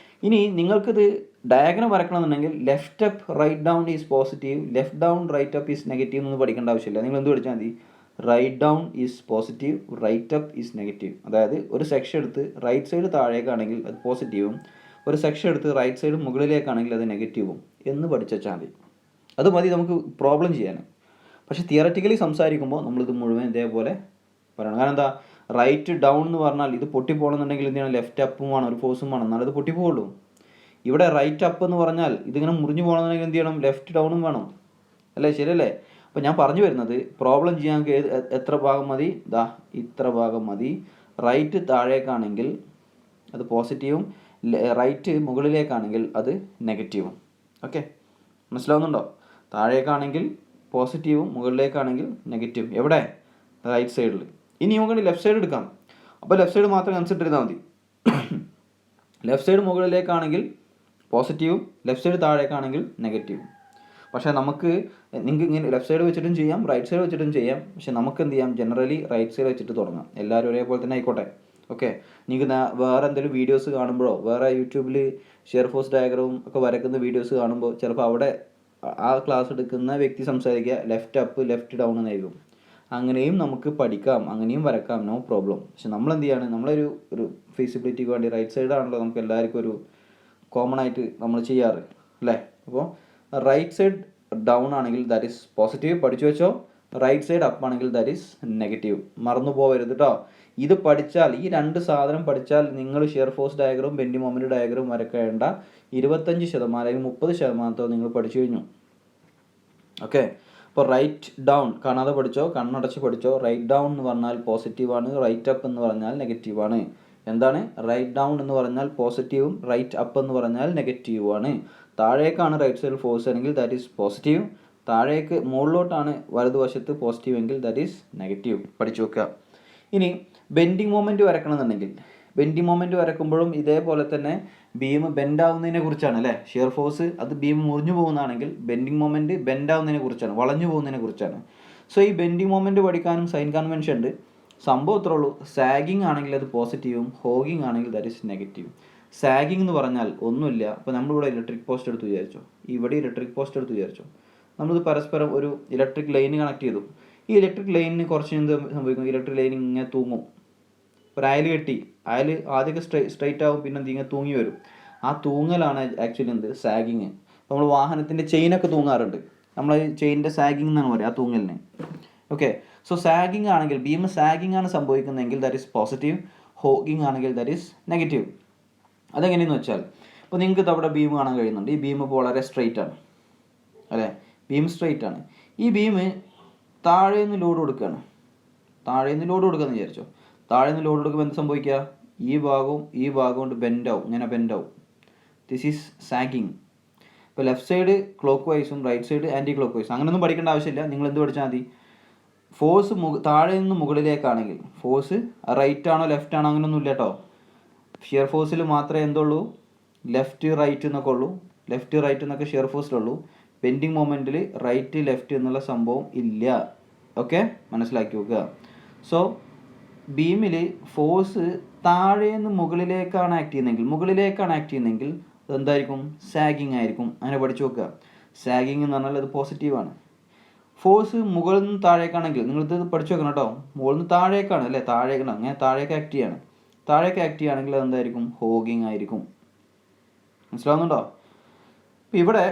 ഇനി നിങ്ങൾക്കിത് ഡയഗ്രം വരക്കണമെന്നുണ്ടെങ്കിൽ left up right down is positive, left down right up is negative എന്നൊന്നും പഠിക്കേണ്ട ആവശ്യമില്ല. നിങ്ങൾ എന്ത് പഠിച്ചാൽ മതി? Right down is positive, right up is negative. അതായത് ഒരു സെക്ഷൻ എടുത്ത് റൈറ്റ് സൈഡ് താഴേക്കാണെങ്കിൽ അത് പോസിറ്റീവും, ഒരു സെക്ഷൻ എടുത്ത് റൈറ്റ് സൈഡ് മുകളിലേക്കാണെങ്കിൽ അത് നെഗറ്റീവും എന്ന് പഠിച്ചാൽ മതി. അത് മതി നമുക്ക് പ്രോബ്ലം ചെയ്യാൻ. പക്ഷേ തിയററ്റിക്കലി സംസാരിക്കുമ്പോൾ നമ്മളിത് മുഴുവൻ ഇതേപോലെ പറയണം. കാരണം എന്താ? റൈറ്റ് ഡൗൺ എന്ന് പറഞ്ഞാൽ ഇത് പൊട്ടിപ്പോകണമെന്നുണ്ടെങ്കിൽ എന്താണ്? ലെഫ്റ്റ് അപ്പും വേണം, ഒരു ഫോഴ്സും വേണം, എന്നാലും ഇത് പൊട്ടിപ്പോകുള്ളൂ. ഇവിടെ റൈറ്റ് അപ്പ് എന്ന് പറഞ്ഞാൽ ഇതിങ്ങനെ മുറിഞ്ഞു പോകണമെന്നുണ്ടെങ്കിൽ എന്ത് ചെയ്യണം? ലെഫ്റ്റ് ഡൗണും വേണം, അല്ലേ? ശരിയല്ലേ? അപ്പോൾ ഞാൻ പറഞ്ഞു വരുന്നത്, പ്രോബ്ലം ചെയ്യാൻ എത്ര ഭാഗം മതി? ഇത്ര ഭാഗം മതി. റൈറ്റ് താഴേക്കാണെങ്കിൽ അത് പോസിറ്റീവും, റൈറ്റ് മുകളിലേക്കാണെങ്കിൽ അത് നെഗറ്റീവും. ഓക്കെ, മനസ്സിലാവുന്നുണ്ടോ? താഴേക്കാണെങ്കിൽ പോസിറ്റീവും, മുകളിലേക്കാണെങ്കിൽ നെഗറ്റീവും. എവിടെ? റൈറ്റ് സൈഡിൽ. ഇനി നമുക്ക് ലെഫ്റ്റ് സൈഡ് എടുക്കാം. അപ്പോൾ ലെഫ്റ്റ് സൈഡ് മാത്രം കൺസിഡർ ചെയ്താൽ മതി. ലെഫ്റ്റ് സൈഡ് മുകളിലേക്കാണെങ്കിൽ പോസിറ്റീവും, ലെഫ്റ്റ് സൈഡ് താഴേക്കാണെങ്കിൽ നെഗറ്റീവും. പക്ഷേ നിങ്ങൾക്ക് ഇങ്ങനെ ലെഫ്റ്റ് സൈഡ് വെച്ചിട്ടും ചെയ്യാം, റൈറ്റ് സൈഡ് വെച്ചിട്ടും ചെയ്യാം. പക്ഷെ നമുക്ക് എന്ത് ചെയ്യാം? ജനറലി റൈറ്റ് സൈഡ് വെച്ചിട്ട് തുടങ്ങാം. എല്ലാവരും ഒരേപോലെ തന്നെ ആയിക്കോട്ടെ. ഓക്കെ, നിങ്ങൾക്ക് വേറെ എന്തെങ്കിലും വീഡിയോസ് കാണുമ്പോഴോ, വേറെ യൂട്യൂബിൽ ഷെയർ ഫോഴ്സ് ഡയഗ്രവും ഒക്കെ വരയ്ക്കുന്ന വീഡിയോസ് കാണുമ്പോൾ ചിലപ്പോൾ അവിടെ ആ ക്ലാസ് എടുക്കുന്ന വ്യക്തി സംസാരിക്കുക ലെഫ്റ്റ് അപ്പ് ലെഫ്റ്റ് ഡൗൺ എന്നായിരിക്കും. അങ്ങനെയും നമുക്ക് പഠിക്കാം, അങ്ങനെയും വരക്കാം, നോ പ്രോബ്ലം. പക്ഷെ നമ്മൾ എന്ത് ചെയ്യാണ്? ഒരു ഫീസിബിലിറ്റിക്ക് വേണ്ടി റൈറ്റ് സൈഡാണല്ലോ നമുക്ക് എല്ലാവർക്കും ഒരു കോമൺ ആയിട്ട് നമ്മൾ ചെയ്യാറ്, അല്ലേ? അപ്പോൾ റൈറ്റ് സൈഡ് ഡൗൺ ആണെങ്കിൽ ദാറ്റ് ഈസ് പോസിറ്റീവ്, പഠിച്ചു വെച്ചോ. റൈറ്റ് സൈഡ് അപ്പ് ആണെങ്കിൽ ദാറ്റ് ഈസ് നെഗറ്റീവ്. മറന്നു പോകരുത് കേട്ടോ. ഇത് പഠിച്ചാൽ, ഈ രണ്ട് സാധനം പഠിച്ചാൽ നിങ്ങൾ shear force diagram, bending moment diagram വരയ്ക്കേണ്ട 25% അല്ലെങ്കിൽ 30% നിങ്ങൾ പഠിച്ചു കഴിഞ്ഞു. ഓക്കെ, അപ്പോൾ റൈറ്റ് ഡൗൺ കാണാതെ പഠിച്ചോ, കണ്ണടച്ച് പഠിച്ചോ. റൈറ്റ് ഡൗൺ എന്ന് പറഞ്ഞാൽ പോസിറ്റീവാണ്, റൈറ്റ് അപ്പ് എന്ന് പറഞ്ഞാൽ നെഗറ്റീവാണ്. എന്താണ്? റൈറ്റ് ഡൗൺ എന്ന് പറഞ്ഞാൽ പോസിറ്റീവും, റൈറ്റ് അപ്പ് എന്ന് പറഞ്ഞാൽ നെഗറ്റീവുമാണ്. താഴേക്കാണ് റൈറ്റ് സൈഡ് ഫോഴ്സ് എങ്കിൽ ദാറ്റ് ഈസ് പോസിറ്റീവ്, താഴേക്ക് മുകളിലോട്ടാണ് വലതുവശത്ത് പോസിറ്റീവ് എങ്കിൽ ദാറ്റ് ഈസ് നെഗറ്റീവ്. പഠിച്ചു വെക്കുക. ഇനി ബെൻഡിങ് മൊമെൻറ്റ് വരക്കണമെന്നുണ്ടെങ്കിൽ, ബെൻഡിങ് മൊമെൻറ്റ് വരക്കുമ്പോഴും ഇതേപോലെ തന്നെ ബീം ബെൻഡ് ആവുന്നതിനെ കുറിച്ചാണ്, അല്ലേ? ഷിയർ ഫോഴ്സ് അത് ബീം മുറിഞ്ഞു പോകുന്നതാണെങ്കിൽ ബെൻഡിങ് മൊമെൻറ്റ് ബെൻഡ് ആവുന്നതിനെ കുറിച്ചാണ്, വളഞ്ഞു പോകുന്നതിനെ കുറിച്ചാണ്. സോ ഈ ബെൻഡിങ് മൊമെൻറ്റ് പഠിക്കാനും സൈൻ കൺവെൻഷൻ ഉണ്ട്. സംഭവം ഇത്രേ ഉള്ളൂ. സാഗിങ് ആണെങ്കിൽ അത് പോസിറ്റീവും, ഹോഗിങ് ആണെങ്കിൽ ദാറ്റ് ഈസ് നെഗറ്റീവ്. സാഗിങ് എന്ന് പറഞ്ഞാൽ ഒന്നുമില്ല. അപ്പോൾ നമ്മളിവിടെ ഇലക്ട്രിക് പോസ്റ്റ് എടുത്ത് വിചാരിച്ചോ, ഇവിടെ ഇലക്ട്രിക് പോസ്റ്റ് എടുത്ത് വിചാരിച്ചോ. നമ്മളിത് പരസ്പരം ഒരു ഇലക്ട്രിക് ലൈൻ കണക്ട് ചെയ്തു. ഈ ഇലക്ട്രിക് ലൈനിന് കുറച്ച് എന്ത് സംഭവിക്കും? ഇലക്ട്രിക് ലൈൻ ഇങ്ങനെ തൂങ്ങും. ഒരു അയൽ കെട്ടി, അയൽ ആദ്യമൊക്കെ സ്ട്രൈറ്റ് ആവും, പിന്നെ ഇങ്ങനെ തൂങ്ങി വരും. ആ തൂങ്ങലാണ് ആക്ച്വലി എന്ത്? സാഗിങ്. നമ്മൾ വാഹനത്തിൻ്റെ ചെയിനൊക്കെ തൂങ്ങാറുണ്ട്, നമ്മൾ ചെയിനിൻ്റെ സാഗിങ് എന്നാണ് പറയുക ആ തൂങ്ങലിനെ. ഓക്കെ, സോ സാഗിങ് ആണെങ്കിൽ, ബീം സാഗിങ് ആണ് സംഭവിക്കുന്നതെങ്കിൽ ദാറ്റ് ഈസ് പോസിറ്റീവ്, ഹോഗിങ് ആണെങ്കിൽ ദാറ്റ് ഈസ് നെഗറ്റീവ്. അതെങ്ങനെയെന്ന് വെച്ചാൽ, ഇപ്പോൾ നിങ്ങൾക്ക് അവിടെ ബീം കാണാൻ കഴിയുന്നുണ്ട്. ഈ ബീം ഇപ്പോൾ വളരെ സ്ട്രെയിറ്റ് ആണ്, അല്ലേ? ബീം സ്ട്രെയിറ്റ് ആണ്. ഈ ബീം താഴെ നിന്ന് ലോഡ് കൊടുക്കുകയാണ്. താഴെ നിന്ന് ലോഡ് കൊടുക്കുകയെന്ന് വിചാരിച്ചോ. താഴെ നിന്ന് ലോഡ് കൊടുക്കുമ്പോൾ എന്ത് സംഭവിക്കുക? ഈ ഭാഗവും കൊണ്ട് ബെൻഡാവും, ഇങ്ങനെ ബെൻഡാവും. This is sagging. ഇപ്പോൾ ലെഫ്റ്റ് സൈഡ് ക്ലോക്ക് വൈസും റൈറ്റ് സൈഡ് ആൻറ്റി ക്ലോക്ക് വൈസും അങ്ങനെയൊന്നും പഠിക്കേണ്ട ആവശ്യമില്ല. നിങ്ങൾ എന്ത് പഠിച്ചാൽ മതി? ഫോഴ്സ് താഴെ നിന്ന് മുകളിലേക്കാണെങ്കിൽ ഫോഴ്സ് റൈറ്റ് ആണോ ലെഫ്റ്റ് ആണോ അങ്ങനെയൊന്നും ഇല്ല കേട്ടോ. ഷിയർ ഫോഴ്സിൽ മാത്രമേ എന്തുള്ളൂ? ലെഫ്റ്റ് റൈറ്റ് എന്നൊക്കെ ഉള്ളൂ. ലെഫ്റ്റ് റൈറ്റ് എന്നൊക്കെ ഷിയർ ഫോഴ്സിലുള്ളൂ. ബെൻഡിങ് മൊമെൻറ്റിൽ റൈറ്റ് ലെഫ്റ്റ് എന്നുള്ള സംഭവം ഇല്ല. ഓക്കെ, മനസ്സിലാക്കി വെക്കുക. സോ ബീമിൽ ഫോഴ്സ് താഴേന്ന് മുകളിലേക്കാണ് ആക്ട് ചെയ്യുന്നതെങ്കിൽ അതെന്തായിരിക്കും? സാഗിങ് ആയിരിക്കും. അങ്ങനെ പഠിച്ചു വെക്കുക. സാഗിങ് എന്ന് പറഞ്ഞാൽ അത് പോസിറ്റീവാണ്. ഫോഴ്സ് മുകളിൽ നിന്ന് താഴേക്കാണെങ്കിൽ, നിങ്ങളിത് പഠിച്ചു വെക്കണം കേട്ടോ. മുകളിൽ നിന്ന് താഴേക്കാണ്, അല്ലേ? താഴേക്കാണ്, അങ്ങനെ താഴേക്ക് ആക്ട് ചെയ്യാണ്. താഴേക്ക് ആക്ട് ചെയ്യുകയാണെങ്കിൽ അതെന്തായിരിക്കും? ഹോഗിങ് ആയിരിക്കും. മനസ്സിലാവുന്നുണ്ടോ? ഇപ്പം ഇവിടെ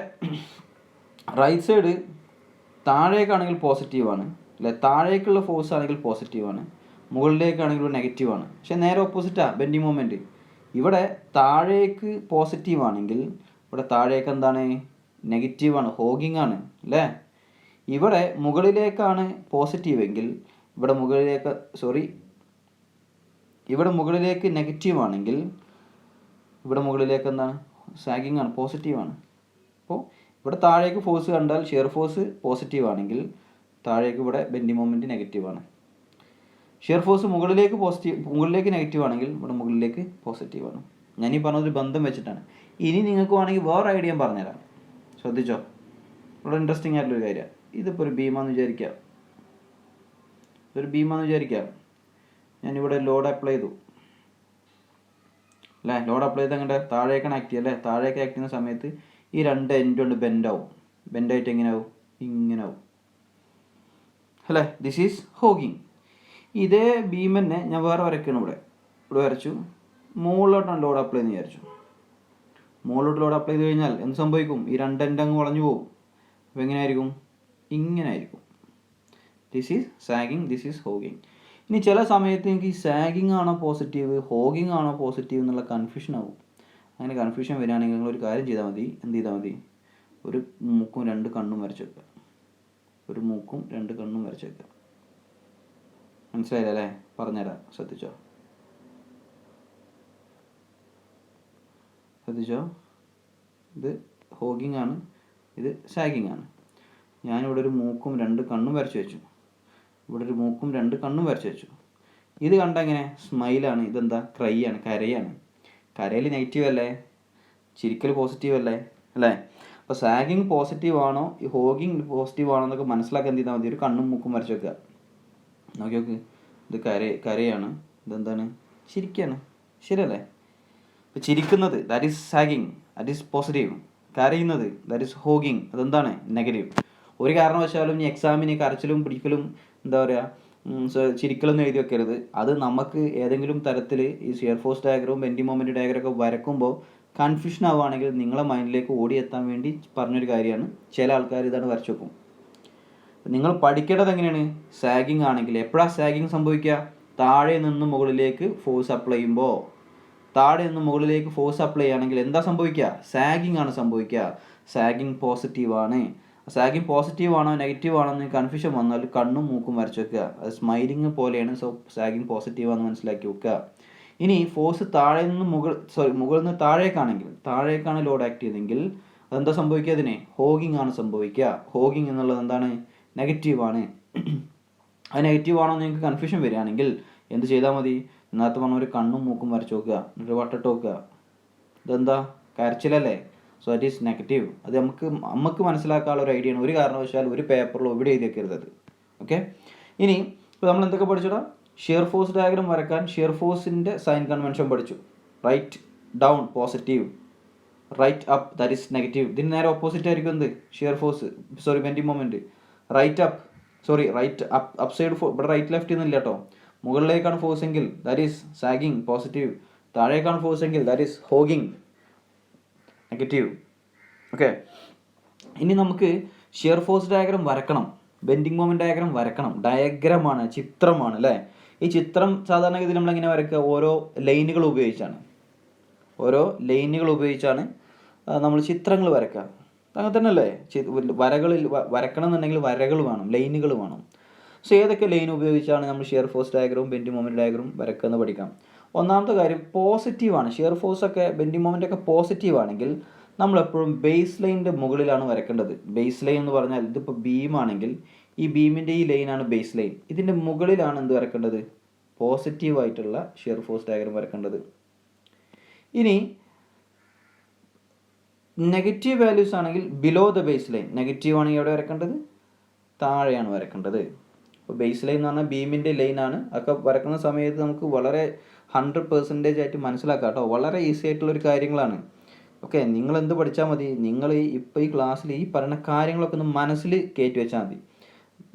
റൈറ്റ് സൈഡ് താഴേക്കാണെങ്കിൽ പോസിറ്റീവാണ്, അല്ലെ? താഴേക്കുള്ള ഫോഴ്സ് ആണെങ്കിൽ പോസിറ്റീവാണ്, മുകളിലേക്കാണെങ്കിൽ നെഗറ്റീവാണ്. പക്ഷെ നേരെ ഓപ്പോസിറ്റാണ് ബെൻഡിങ് മൊമെൻറ്റ്. ഇവിടെ താഴേക്ക് പോസിറ്റീവാണെങ്കിൽ ഇവിടെ താഴേക്ക് എന്താണ്? നെഗറ്റീവാണ്, ഹോഗിങ് ആണ്, അല്ലേ? ഇവിടെ മുകളിലേക്കാണ് പോസിറ്റീവ് എങ്കിൽ ഇവിടെ മുകളിലേക്ക് നെഗറ്റീവ് ആണെങ്കിൽ ഇവിടെ മുകളിലേക്ക് എന്താണ്? സാഗിങ് ആണ്, പോസിറ്റീവാണ്. അപ്പോൾ ഇവിടെ താഴേക്ക് ഫോഴ്സ് കണ്ടാൽ ഷിയർ ഫോഴ്സ് പോസിറ്റീവ് ആണെങ്കിൽ താഴേക്ക് ഇവിടെ ബെൻഡിങ് മൊമെൻറ്റ് നെഗറ്റീവാണ്. ഷിയർ ഫോഴ്സ് മുകളിലേക്ക് നെഗറ്റീവ് ആണെങ്കിൽ ഇവിടെ മുകളിലേക്ക് പോസിറ്റീവാണ്. ഞാനീ പറഞ്ഞൊരു ബന്ധം വെച്ചിട്ടാണ്. ഇനി നിങ്ങൾക്ക് വേണമെങ്കിൽ വേറെ ഐഡിയ പറഞ്ഞുതരാം, ശ്രദ്ധിച്ചോ. വളരെ ഇൻട്രസ്റ്റിംഗ് ആയിട്ടുള്ളൊരു കാര്യമാണ്. ഇതിപ്പോൾ ഒരു ബീമാന്ന് വിചാരിക്കാം. ഞാനിവിടെ ലോഡ് അപ്ലൈ ചെയ്തു, അല്ലേ? ലോഡ് അപ്ലൈ ചെയ്ത് അങ്ങോട്ട് താഴേക്കാണ് ആക്ട് ചെയ്യുക, അല്ലേ? താഴേക്ക് ആക്ട് ചെയ്യുന്ന സമയത്ത് ഈ രണ്ട് എൻഡ് കൊണ്ട് ബെൻഡായിട്ട് എങ്ങനെയാവും? ഇങ്ങനെ ആവും, അല്ലേ? This is hogging. ഇതേ ബീം തന്നെ ഞാൻ വേറെ വരയ്ക്കണം. ഇവിടെ വരച്ചു. മുകളിലോട്ടാണ് ലോഡ് അപ്ലൈ എന്ന് വിചാരിച്ചു. മുകളിലോട്ട് ലോഡ് അപ്ലൈ ചെയ്ത് കഴിഞ്ഞാൽ എന്ത് സംഭവിക്കും? ഈ രണ്ട് എൻഡ് അങ്ങ് വളഞ്ഞു പോകും. അപ്പോൾ എങ്ങനെയായിരിക്കും? ഇങ്ങനെ ആയിരിക്കും. This is sagging, this is hogging. ഇനി ചില സമയത്ത് എനിക്ക് ഈ സാഗിങ് ആണോ പോസിറ്റീവ്, ഹോഗിങ് ആണോ പോസിറ്റീവ് എന്നുള്ള കൺഫ്യൂഷൻ ആവും. അങ്ങനെ കൺഫ്യൂഷൻ വരികയാണെങ്കിൽ നിങ്ങളൊരു കാര്യം ചെയ്താൽ മതി. എന്ത് ചെയ്താൽ മതി? ഒരു മൂക്കും 2 കണ്ണും വരച്ച് വെക്കുക. ഒരു മൂക്കും 2 കണ്ണും വരച്ച് വെക്കുക. മനസ്സിലായില്ല അല്ലേ? പറഞ്ഞുതരാം, ശ്രദ്ധിച്ചോ. ഇത് ഹോഗിങ് ആണ്, ഇത് സാഗിങ് ആണ്. ഞാനിവിടെ ഒരു മൂക്കും 2 കണ്ണും വരച്ച് വെച്ചു. ഇവിടെ ഒരു മൂക്കും 2 കണ്ണും വരച്ച് വെച്ചു. ഇത് കണ്ട എങ്ങനെ? സ്മൈലാണ്. ഇതെന്താ? ക്രൈ ആണ്, കരയാണ്. കരയിൽ നെഗറ്റീവ് അല്ലേ, ചിരിക്കൽ പോസിറ്റീവ് അല്ലേ? അല്ലേ? അപ്പോൾ സാഗിങ് പോസിറ്റീവ് ആണോ ഈ ഹോഗിങ് പോസിറ്റീവ് ആണോ എന്നൊക്കെ മനസ്സിലാക്കാൻ എന്ത് ചെയ്താൽ മതി? ഒരു കണ്ണും മൂക്കും വരച്ച് വെക്കുക. നോക്കി നോക്ക്, ഇത് കരയാണ്, ഇതെന്താണ്? ചിരിക്കുകയാണ്. ശരിയല്ലേ? ഇപ്പോൾ ചിരിക്കുന്നത് that is sagging, that is positive. കരയുന്നത് ദാറ്റ് ഈസ് ഹോഗിങ്, അതെന്താണ്? നെഗറ്റീവ്. ഒരു കാരണവശാലും ഈ എക്സാമിന് കരച്ചിലും പിടിക്കലും എന്താ പറയുക ചിരിക്കലൊന്നും എഴുതി വെക്കരുത്. അത് നമുക്ക് ഏതെങ്കിലും തരത്തിൽ ഈ ഷിയർ ഫോഴ്സ് ഡയഗ്രവും ബെൻഡിങ് മൊമെൻറ്റ് ഡയഗ്രമൊക്കെ വരക്കുമ്പോൾ കൺഫ്യൂഷൻ ആവുകയാണെങ്കിൽ നിങ്ങളെ മൈൻഡിലേക്ക് ഓടിയെത്താൻ വേണ്ടി പറഞ്ഞൊരു കാര്യമാണ്. ചില ആൾക്കാർ ഇതാണ് വരച്ചു വെക്കും. നിങ്ങൾ പഠിക്കേണ്ടത് എങ്ങനെയാണ്? സാഗിങ് ആണെങ്കിൽ എപ്പോഴാണ് സാഗിങ് സംഭവിക്കുക? താഴെ നിന്ന് മുകളിലേക്ക് ഫോഴ്സ് അപ്ലൈ ചെയ്യുമ്പോൾ. താഴെ നിന്ന് മുകളിലേക്ക് ഫോഴ്സ് അപ്ലൈ ചെയ്യുകയാണെങ്കിൽ എന്താ സംഭവിക്കുക? സാഗിങ് ആണ് സംഭവിക്കുക. സാഗിങ് പോസിറ്റീവാണ്. സാഗിങ് പോസിറ്റീവ് ആണോ നെഗറ്റീവ് ആണോ എന്ന് കൺഫ്യൂഷൻ വന്നാൽ കണ്ണും മൂക്കും വരച്ച് വെക്കുക. അത് സ്മൈലിങ് പോലെയാണ്. സോ സാഗിങ് പോസിറ്റീവ് ആണെന്ന് മനസ്സിലാക്കി വെക്കുക. ഇനി ഫോഴ്സ് താഴെ നിന്ന് മുകളിൽ നിന്ന് താഴേക്കാണ് ലോഡ് ആക്ട് ചെയ്തെങ്കിൽ അതെന്താ സംഭവിക്കുക? അതിനെ ഹോഗിങ് ആണ് സംഭവിക്കുക. ഹോഗിങ് എന്നുള്ളത് എന്താണ്? നെഗറ്റീവാണ്. അത് നെഗറ്റീവ് ആണോ എന്ന് നിങ്ങൾക്ക് കൺഫ്യൂഷൻ വരികയാണെങ്കിൽ എന്ത് ചെയ്താൽ മതി? നേരത്തെ പറഞ്ഞ ഒരു കണ്ണും മൂക്കും വരച്ച് നോക്കുക, എന്നിട്ട് വട്ടിട്ട് നോക്കുക. ഇതെന്താ? കരച്ചിലല്ലേ? So that is negative. അത് നമുക്ക് മനസ്സിലാക്കാനുള്ള ഒരു ഐഡിയ ആണ്. ഒരു കാരണവശാലും ഒരു പേപ്പറിലോ എവിടെ എഴുതി വെക്കരുത് അത്. ഓക്കെ. ഇനി ഇപ്പോൾ നമ്മൾ എന്തൊക്കെ പഠിച്ചോടാ? ഷിയർ ഫോഴ്സ് ഡയഗ്രം വരക്കാൻ ഷിയർ ഫോഴ്സിൻ്റെ സൈൻ കൺവെൻഷൻ പഠിച്ചു. Right down positive, right up that is negative. ഇതിന് നേരെ ഓപ്പോസിറ്റ് ആയിരിക്കും എന്ത്? Shear force bending moment. Right up side ഇവിടെ റൈറ്റ് ലെഫ്റ്റ് എന്നില്ല കേട്ടോ. മുകളിലേക്കാണ് ഫോഴ്സ് എങ്കിൽ ദാറ്റ് ഈസ് സാഗിങ് പോസിറ്റീവ്. താഴേക്കാണ് ഫോഴ്സ് എങ്കിൽ that is hogging negative. Okay. ഇനി നമുക്ക് ഷിയർ ഫോഴ്സ് ഡയഗ്രം വരക്കണം, ബെൻഡിങ് മൊമെൻറ്റ് ഡയഗ്രം വരക്കണം. ഡയഗ്രമാണ്, ചിത്രമാണ് അല്ലേ? ഈ ചിത്രം സാധാരണഗതിയിൽ നമ്മളെങ്ങനെ വരയ്ക്കുക? ഓരോ ലൈനുകൾ ഉപയോഗിച്ചാണ് നമ്മൾ ചിത്രങ്ങൾ വരയ്ക്കുക. അങ്ങനെ തന്നെ അല്ലേ? വരക്കണം എന്നുണ്ടെങ്കിൽ വരകൾ വേണം, ലൈനുകൾ വേണം. സോ ഏതൊക്കെ ലൈൻ ഉപയോഗിച്ചാണ് നമ്മൾ ഷിയർ ഫോഴ്സ് ഡയഗ്രവും ബെൻഡിങ് മൊമെൻറ്റ് ഡയഗ്രവും വരയ്ക്കുന്നത് പഠിക്കാം. ഒന്നാമത്തെ കാര്യം പോസിറ്റീവാണ്. ഷിയർ ഫോഴ്സ് ഒക്കെ ബെൻഡിങ് മൊമെൻ്റ് ഒക്കെ പോസിറ്റീവ് ആണെങ്കിൽ നമ്മളെപ്പോഴും ബേസ് ലൈനിൻ്റെ മുകളിലാണ് വരയ്ക്കേണ്ടത്. ബേസ് ലൈൻ എന്ന് പറഞ്ഞാൽ ഇതിപ്പോൾ ബീമാണെങ്കിൽ ഈ ബീമിൻ്റെ ഈ ലൈനാണ് ബേസ് ലൈൻ. ഇതിൻ്റെ മുകളിലാണ് എന്ത് വരയ്ക്കേണ്ടത്? പോസിറ്റീവായിട്ടുള്ള ഷിയർ ഫോഴ്സ് ഡയഗ്രം വരയ്ക്കേണ്ടത്. ഇനി നെഗറ്റീവ് വാല്യൂസ് ആണെങ്കിൽ below the base line. Negative ആണെങ്കിൽ എവിടെ വരയ്ക്കേണ്ടത്? താഴെയാണ് വരയ്ക്കേണ്ടത്. അപ്പോൾ ബേസ് ലൈൻ എന്ന് പറഞ്ഞാൽ ബീമിൻ്റെ ലൈനാണ്. ഒക്കെ വരക്കുന്ന സമയത്ത് നമുക്ക് വളരെ 100% ആയിട്ട് മനസ്സിലാക്കാം കേട്ടോ. വളരെ ഈസി ആയിട്ടുള്ളൊരു കാര്യങ്ങളാണ്. ഓക്കെ. നിങ്ങൾ എന്ത് പഠിച്ചാൽ മതി? നിങ്ങൾ ഇപ്പോൾ ഈ ക്ലാസ്സിൽ ഈ പറയുന്ന കാര്യങ്ങളൊക്കെ ഒന്ന് മനസ്സിൽ കയറ്റി വെച്ചാൽ മതി.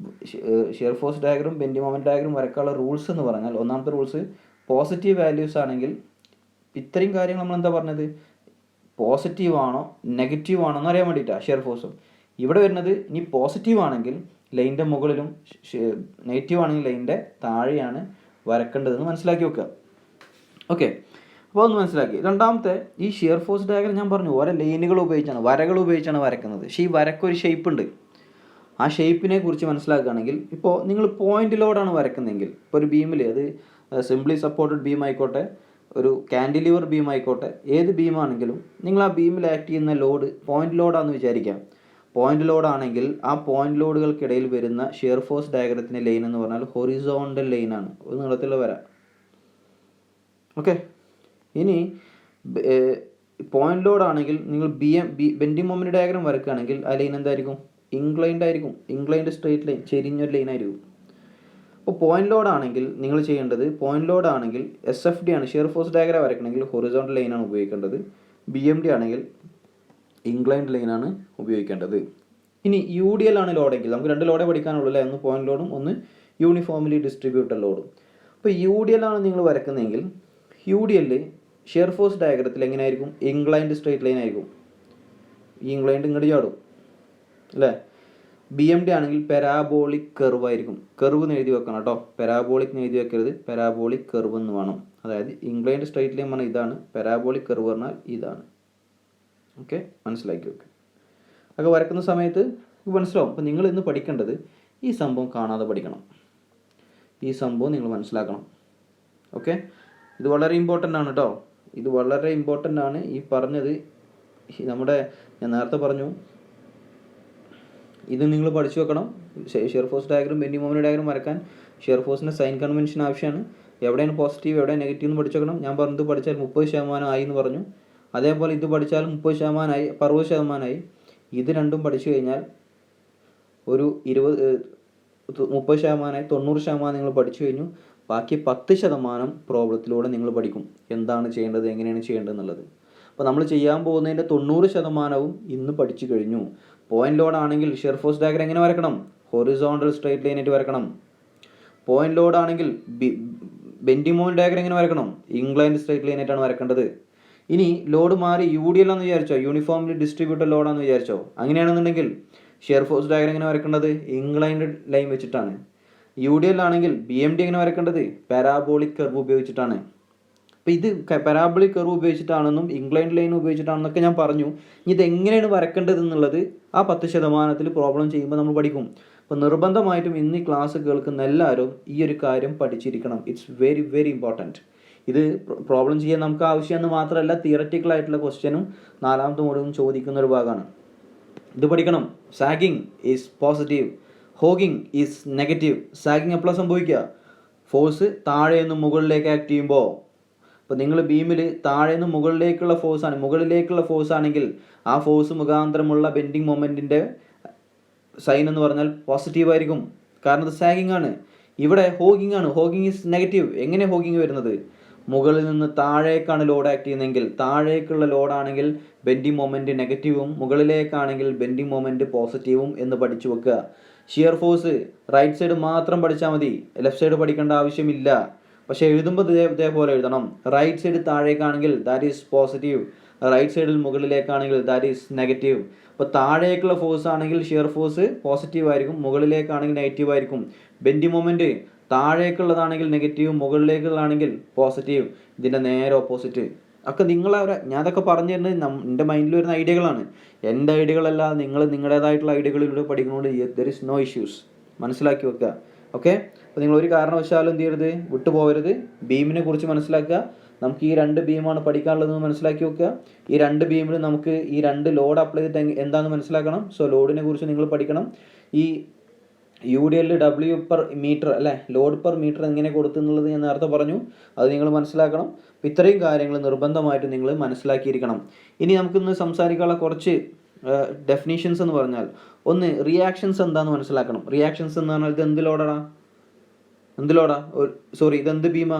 Shear force diagram bending moment diagram വരക്കാനുള്ള റൂൾസ് എന്ന് പറഞ്ഞാൽ ഒന്നാമത്തെ റൂൾസ് പോസിറ്റീവ് വാല്യൂസ് ആണെങ്കിൽ ഇത്രയും കാര്യങ്ങൾ നമ്മൾ എന്താ പറഞ്ഞത്? പോസിറ്റീവ് ആണോ നെഗറ്റീവ് ആണോ എന്ന് അറിയാൻ വേണ്ടിയിട്ടാണ് ഷിയർ ഫോഴ്സും. ഇവിടെ വരുന്നത് ഇനി പോസിറ്റീവ് ആണെങ്കിൽ ലൈനിൻ്റെ മുകളിലും നെഗറ്റീവ് ആണെങ്കിൽ ലൈനിൻ്റെ താഴെയാണ് വരക്കേണ്ടതെന്ന് മനസ്സിലാക്കി വെക്കുക. ഓക്കെ. അപ്പോൾ ഒന്ന് മനസ്സിലാക്കി. രണ്ടാമത്തെ, ഈ ഷിയർ ഫോഴ്സ് ഡയഗ്രം ഞാൻ പറഞ്ഞു ഓരോ ലൈനുകൾ ഉപയോഗിച്ചാണ്, വരകൾ ഉപയോഗിച്ചാണ് വരക്കുന്നത്. പക്ഷേ ഈ വരക്കൊരു ഷേപ്പ് ഉണ്ട്. ആ ഷേപ്പിനെ കുറിച്ച് മനസ്സിലാക്കുകയാണെങ്കിൽ ഇപ്പോൾ നിങ്ങൾ പോയിന്റ് ലോഡാണ് വരക്കുന്നതെങ്കിൽ, ഇപ്പോൾ ഒരു ബീമിൽ അത് സിംപ്ലി സപ്പോർട്ടഡ് ബീം ആയിക്കോട്ടെ, ഒരു കാൻഡിലിവർ ബീം ആയിക്കോട്ടെ, ഏത് ബീമാണെങ്കിലും നിങ്ങൾ ആ ബീമിൽ ആക്ട് ചെയ്യുന്ന ലോഡ് പോയിന്റ് ലോഡാണെന്ന് വിചാരിക്കാം. പോയിന്റ് ലോഡാണെങ്കിൽ ആ പോയിന്റ് ലോഡുകൾക്കിടയിൽ വരുന്ന ഷിയർ ഫോഴ്സ് ഡയഗ്രത്തിൻ്റെ ലൈൻ എന്ന് പറഞ്ഞാൽ ഹൊറിസോണ്ടൽ ലൈനാണ്, ഒരു നീളത്തിലുള്ള വര. ഓക്കെ. ഇനി പോയിന്റ് ലോഡ് ആണെങ്കിൽ നിങ്ങൾ ബെൻഡിങ് മൊമെൻറ്റ് ഡയഗ്രം വരക്കുകയാണെങ്കിൽ ആ ലൈൻ എന്തായിരിക്കും? ഇൻക്ലൈൻഡ് ആയിരിക്കും. ഇൻക്ലൈൻഡ് സ്ട്രെയിറ്റ് ലൈൻ, ചെരിഞ്ഞൊരു ലൈൻ ആയിരിക്കും. അപ്പോൾ പോയിന്റ് ലോഡ് ആണെങ്കിൽ നിങ്ങൾ ചെയ്യേണ്ടത്, പോയിന്റ് ലോഡ് ആണെങ്കിൽ SFD ആണ്, ഷിയർ ഫോഴ്സ് ഡയഗ്രം വരയ്ക്കണമെങ്കിൽ ഹൊറിസോണ്ടൽ ലൈനാണ് ഉപയോഗിക്കേണ്ടത്. BMD ആണെങ്കിൽ ഇൻക്ലൈൻഡ് ലൈനാണ് ഉപയോഗിക്കേണ്ടത്. ഇനി UDL ആണ് ലോഡെങ്കിൽ നമുക്ക് 2 ലോഡേ പഠിക്കാനുള്ളൂ അല്ലേ? ഒന്ന് പോയിന്റ് ലോഡും ഒന്ന് യൂണിഫോംലി ഡിസ്ട്രിബ്യൂട്ടഡ് ലോഡും. അപ്പോൾ UDL ആണ് നിങ്ങൾ വരക്കുന്നതെങ്കിൽ UDL ഷിയർ ഫോഴ്സ് ഡയഗ്രത്തിൽ എങ്ങനെയായിരിക്കും? ഇൻക്ലൈൻഡ് സ്ട്രെയിറ്റ് ലൈൻ ആയിരിക്കും. ഈ ഇൻക്ലൈൻഡ് ഇങ്ങോട്ട് ചാടും അല്ലേ? BMD ആണെങ്കിൽ പാരാബോളിക് കർവ് ആയിരിക്കും. കർവ് എന്ന് എഴുതി വെക്കണം കേട്ടോ, പാരാബോളിക് എന്ന് എഴുതി വെക്കരുത്, പാരാബോളിക് കർവ് എന്ന് വേണം. അതായത് ഇൻക്ലൈൻഡ് സ്ട്രെയിറ്റ് ലൈൻ പറഞ്ഞാൽ ഇതാണ്, പാരാബോളിക് കർവ് പറഞ്ഞാൽ ഇതാണ്. ഓക്കെ, മനസ്സിലാക്കി വെക്കുക. ഒക്കെ വരക്കുന്ന സമയത്ത് മനസ്സിലാവും. അപ്പോൾ നിങ്ങൾ ഇന്ന് പഠിക്കേണ്ടത് ഈ സംഭവം കാണാതെ പഠിക്കണം, ഈ സംഭവം നിങ്ങൾ മനസ്സിലാക്കണം. ഓക്കെ, ഇത് വളരെ ഇമ്പോർട്ടൻ്റ് ആണ് കേട്ടോ, ഇത് വളരെ ഇമ്പോർട്ടൻ്റ് ആണ്. ഈ പറഞ്ഞത് നമ്മുടെ ഞാൻ നേരത്തെ പറഞ്ഞു, ഇത് നിങ്ങൾ പഠിച്ചു വെക്കണം. Shear force diagram, bending moment diagram വരക്കാൻ ഷിയർ ഫോഴ്സിൻ്റെ സൈൻ കൺവെൻഷൻ ആവശ്യമാണ്. എവിടെയാണ് പോസിറ്റീവ് എവിടെയാണ് നെഗറ്റീവ് എന്ന് പഠിച്ചു വെക്കണം. ഞാൻ പറഞ്ഞത് പഠിച്ചാൽ 30% ആയി എന്ന് പറഞ്ഞു. അതേപോലെ ഇത് പഠിച്ചാൽ 30% ആയി, 60% ആയി. ഇത് രണ്ടും പഠിച്ചു കഴിഞ്ഞാൽ ഒരു 30% ആയി, 90% നിങ്ങൾ പഠിച്ചു കഴിഞ്ഞു. ബാക്കി 10% പ്രോബ്ലത്തിലൂടെ നിങ്ങൾ പഠിക്കും എന്താണ് ചെയ്യേണ്ടത്, എങ്ങനെയാണ് ചെയ്യേണ്ടത് എന്നുള്ളത്. അപ്പോൾ നമ്മൾ ചെയ്യാൻ പോകുന്നതിൻ്റെ 90% ഇന്ന് പഠിച്ചു കഴിഞ്ഞു. പോയിന്റ് ലോഡ് ആണെങ്കിൽ ഷിയർ ഫോഴ്സ് ഡയഗ്രം എങ്ങനെ വരക്കണം? ഹൊറിസോണ്ടൽ സ്ട്രെയിറ്റ് ലൈനായിട്ട് വരക്കണം. പോയിന്റ് ലോഡ് ആണെങ്കിൽ ബെൻഡിങ് മൊമെന്റ് ഡയഗ്രം എങ്ങനെ വരക്കണം? Inclined straight ലൈനായിട്ടാണ് വരക്കേണ്ടത്. ഇനി ലോഡ് മാറി UDL ആണെന്ന് വിചാരിച്ചോ, യൂണിഫോംലി ഡിസ്ട്രിബ്യൂട്ടഡ് ലോഡാണെന്ന് വിചാരിച്ചോ, അങ്ങനെയാണെന്നുണ്ടെങ്കിൽ ഷിയർ ഫോഴ്സ് ഡയഗ്രം എങ്ങനെ വരക്കേണ്ടത്? ഇൻക്ലൈൻഡ് ലൈൻ വെച്ചിട്ടാണ്. UDL ആണെങ്കിൽ BMD എങ്ങനെ വരക്കേണ്ടത്? പാരാബോളിക് കർവ് ഉപയോഗിച്ചിട്ടാണ്. അപ്പോൾ ഇത് പാരാബോളിക് കർവ് ഉപയോഗിച്ചിട്ടാണെന്നും ഇൻക്ലൈൻഡ് ലൈൻ ഉപയോഗിച്ചിട്ടാണെന്നൊക്കെ ഞാൻ പറഞ്ഞു. ഇനി ഇതെങ്ങനെയാണ് വരക്കേണ്ടത് എന്നുള്ളത് ആ 10% പ്രോബ്ലം ചെയ്യുമ്പോൾ നമ്മൾ പഠിക്കും. അപ്പോൾ നിർബന്ധമായിട്ടും ഇന്ന് ഈ ക്ലാസ് കേൾക്കുന്ന എല്ലാവരും ഈ ഒരു കാര്യം പഠിച്ചിരിക്കണം. It's very very important. ഇത് പ്രോബ്ലം ചെയ്യാൻ നമുക്ക് ആവശ്യമെന്ന് മാത്രമല്ല, തിയററ്റിക്കൽ ആയിട്ടുള്ള ക്വസ്റ്റ്യനും 4ാമത്തെ മോഡലും ചോദിക്കുന്ന ഒരു ഭാഗമാണ്. ഇത് പഠിക്കണം. Sagging is positive, hogging is negative. Sagging എപ്പോഴാണ് സംഭവിക്കുക? ഫോഴ്സ് താഴെ നിന്ന് മുകളിലേക്ക് ആക്ട് ചെയ്യുമ്പോൾ. അപ്പോൾ നിങ്ങൾ ബീമിൽ താഴെ നിന്ന് മുകളിലേക്കുള്ള ഫോഴ്സാണ്, മുകളിലേക്കുള്ള ഫോഴ്സ് ആണെങ്കിൽ ആ ഫോഴ്സ് മുഖാന്തരമുള്ള ബെൻഡിങ് മൊമെൻറ്റിൻ്റെ സൈൻ എന്ന് പറഞ്ഞാൽ പോസിറ്റീവ് ആയിരിക്കും, കാരണം അത് സാഗിങ് ആണ്. ഇവിടെ ഹോഗിങ് ആണ്, ഹോഗിങ് ഈസ് നെഗറ്റീവ്. എങ്ങനെ ഹോഗിങ് വരുന്നത്? മുകളിൽ നിന്ന് താഴേക്കാണ് ലോഡ് ആക്ട് ചെയ്യുന്നതെങ്കിൽ, താഴേക്കുള്ള ലോഡാണെങ്കിൽ ബെൻഡിങ് മൊമെൻറ്റ് നെഗറ്റീവും, മുകളിലേക്കാണെങ്കിൽ ബെൻഡിങ് മൊമെൻറ്റ് പോസിറ്റീവും എന്ന് പഠിച്ചു വെക്കുക. ഷിയർ ഫോഴ്സ് റൈറ്റ് സൈഡ് മാത്രം പഠിച്ചാൽ മതി, ലെഫ്റ്റ് സൈഡ് പഠിക്കേണ്ട ആവശ്യമില്ല. പക്ഷേ എഴുതുമ്പോൾ ഇതേപോലെ എഴുതണം. റൈറ്റ് സൈഡ് താഴേക്കാണെങ്കിൽ ദാറ്റ് ഈസ് പോസിറ്റീവ്, റൈറ്റ് സൈഡിൽ മുകളിലേക്കാണെങ്കിൽ ദാറ്റ് ഈസ് നെഗറ്റീവ്. അപ്പോൾ താഴേക്കുള്ള ഫോഴ്സ് ആണെങ്കിൽ ഷിയർ ഫോഴ്സ് പോസിറ്റീവ് ആയിരിക്കും, മുകളിലേക്കാണെങ്കിൽ നെഗറ്റീവ് ആയിരിക്കും. ബെൻഡിങ് മൊമെൻറ്റ് താഴേക്കുള്ളതാണെങ്കിൽ നെഗറ്റീവ്, മുകളിലേക്കുള്ളതാണെങ്കിൽ പോസിറ്റീവ്. ഇതിൻ്റെ നേരെ ഓപ്പോസിറ്റ്. ഒക്കെ ഞാൻ അതൊക്കെ പറഞ്ഞു തരുന്നത് എൻ്റെ മൈൻഡിൽ വരുന്ന ഐഡിയകളാണ്, എൻ്റെ ഐഡിയകളല്ല. നിങ്ങൾ നിങ്ങളുടേതായിട്ടുള്ള ഐഡിയകളിലൂടെ പഠിക്കുന്നതുകൊണ്ട് ദർ ഇസ് നോ ഇഷ്യൂസ്. മനസ്സിലാക്കി വെക്കുക. ഓക്കെ, അപ്പോൾ നിങ്ങൾ ഒരു കാരണവശാലും എന്ത് ചെയ്യരുത്, വിട്ടുപോകരുത്. ബീമിനെ കുറിച്ച് മനസ്സിലാക്കുക. നമുക്ക് ഈ 2 ബീമാണ് പഠിക്കാനുള്ളതെന്ന് മനസ്സിലാക്കി വെക്കുക. ഈ 2 ബീമിൽ നമുക്ക് ഈ 2 ലോഡ് അപ്ലൈ ചെയ്തിട്ട് എന്താണെന്ന് മനസ്സിലാക്കണം. സോ ലോഡിനെ കുറിച്ച് നിങ്ങൾ പഠിക്കണം. ഈ UDL W പെർ മീറ്റർ അല്ലേ, ലോഡ് പെർ മീറ്റർ എങ്ങനെ കൊടുത്തെന്നുള്ളത് ഞാൻ നേരത്തെ പറഞ്ഞു, അത് നിങ്ങൾ മനസ്സിലാക്കണം. അപ്പോൾ ഇത്രയും കാര്യങ്ങൾ നിർബന്ധമായിട്ട് നിങ്ങൾ മനസ്സിലാക്കിയിരിക്കണം. ഇനി നമുക്കിന്ന് സംസാരിക്കാനുള്ള കുറച്ച് ഡെഫിനീഷൻസ് എന്ന് പറഞ്ഞാൽ, ഒന്ന് റിയാക്ഷൻസ് എന്താണെന്ന് മനസ്സിലാക്കണം. റിയാക്ഷൻസ് എന്ന് പറഞ്ഞാൽ ഇത് എന്ത് ലോഡാണ്? ഇതെന്ത് ബീമാ?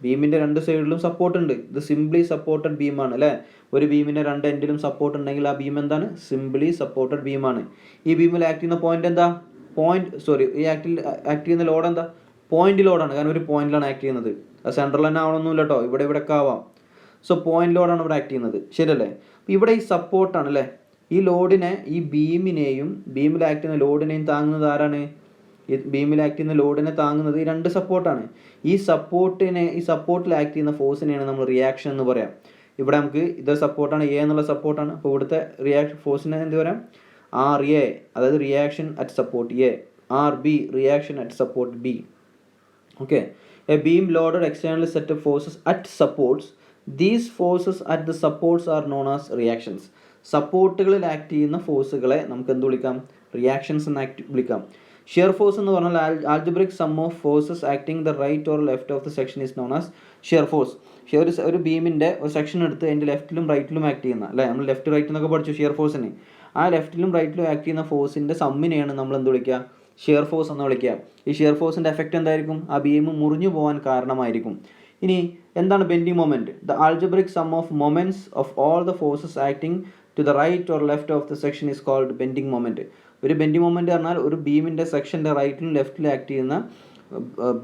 ബീമിൻ്റെ 2 സൈഡിലും സപ്പോർട്ട് ഉണ്ട്. ഇത് സിംപ്ലി സപ്പോർട്ടഡ് ബീമാണ് അല്ലേ. ഒരു ബീമിൻ്റെ 2 എൻഡിലും സപ്പോർട്ട് ഉണ്ടെങ്കിൽ ആ ബീം എന്താണ്? സിംപ്ലി സപ്പോർട്ടഡ് ബീമാണ്. ഈ ബീമിൽ ആക്ട് ചെയ്യുന്ന പോയിന്റ് എന്താ? ഈ ആക്ട് ചെയ്യുന്ന ലോഡ് എന്താ? പോയിന്റ് ലോഡാണ്, കാരണം ഒരു പോയിന്റിലാണ് ആക്ട് ചെയ്യുന്നത്. അത് സെൻട്രൽ തന്നെ ആവണമെന്നില്ല കേട്ടോ, ഇവിടെ ഒക്കെ ആവാം. സോ പോയിന്റ് ലോഡാണ് ഇവിടെ ആക്ട് ചെയ്യുന്നത്, ശരിയല്ലേ? അപ്പോൾ ഇവിടെ ഈ സപ്പോർട്ടാണ് അല്ലേ. ഈ ലോഡിനെ, ഈ ബീമിനെയും ബീമിൽ ആക്ട് ചെയ്യുന്ന ലോഡിനെയും താങ്ങുന്നത് ആരാണ്? ഈ ബീമിൽ ആക്ട് ചെയ്യുന്ന ലോഡിനെ താങ്ങുന്നത് ഈ 2 സപ്പോർട്ടാണ്. ഈ സപ്പോർട്ടിൽ ആക്ട് ചെയ്യുന്ന ഫോഴ്സിനെയാണ് നമ്മൾ റിയാക്ഷൻ എന്ന് പറയാം. ഇവിടെ നമുക്ക് ഇത് സപ്പോർട്ടാണ്, എ എന്നുള്ള സപ്പോർട്ടാണ്. അപ്പോൾ ഇവിടുത്തെ ഫോഴ്സിനെ എന്ത് പറയാം? RA, അതായത് reaction at support A. RB, reaction at support B. Okay, a beam loaded external set of forces at supports. These forces at the supports are known as reactions. സപ്പോർട്ടുകളിൽ ആക്ട് ചെയ്യുന്ന ഫോഴ്സുകളെ നമുക്ക് എന്ത് വിളിക്കാം? റിയാക്ഷൻസ് എന്ന് വിളിക്കാം. ഷിയർ ഫോഴ്സ് എന്ന് പറഞ്ഞാൽ algebraic sum of forces acting the right or left of the section is known as shear force. ഒരു ബീമിൻ്റെ ഒരു സെക്ഷൻ എടുത്ത് അതിൻ്റെ ലെഫ്റ്റിലും റൈറ്റിലും ആക്ട് ചെയ്യുന്ന അല്ലേ, നമ്മൾ ലെഫ്റ്റ് റൈറ്റ് എന്നൊക്കെ പഠിച്ചു ഷിയർ ഫോഴ്സിന്. ആ ലെഫ്റ്റിലും റൈറ്റിലും ആക്ട് ചെയ്യുന്ന ഫോഴ്സിൻ്റെ സമ്മിനെയാണ് നമ്മൾ എന്ത് വിളിക്കുക? ഷിയർ ഫോഴ്സ് എന്ന് വിളിക്കുക. ഈ ഷിയർ ഫോഴ്സിൻ്റെ എഫക്റ്റ് എന്തായിരിക്കും? ആ ബീം മുറിഞ്ഞു പോകാൻ കാരണമായിരിക്കും. ഇനി എന്താണ് bending moment? The algebraic sum of moments of all the forces acting to the right or left of the section is called bending moment. ഒരു ബെൻഡിങ് മൊമെൻറ്റ് പറഞ്ഞാൽ ഒരു ബീമിൻ്റെ സെക്ഷൻ്റെ റൈറ്റിലും ലെഫ്റ്റിലും ആക്ട് ചെയ്യുന്ന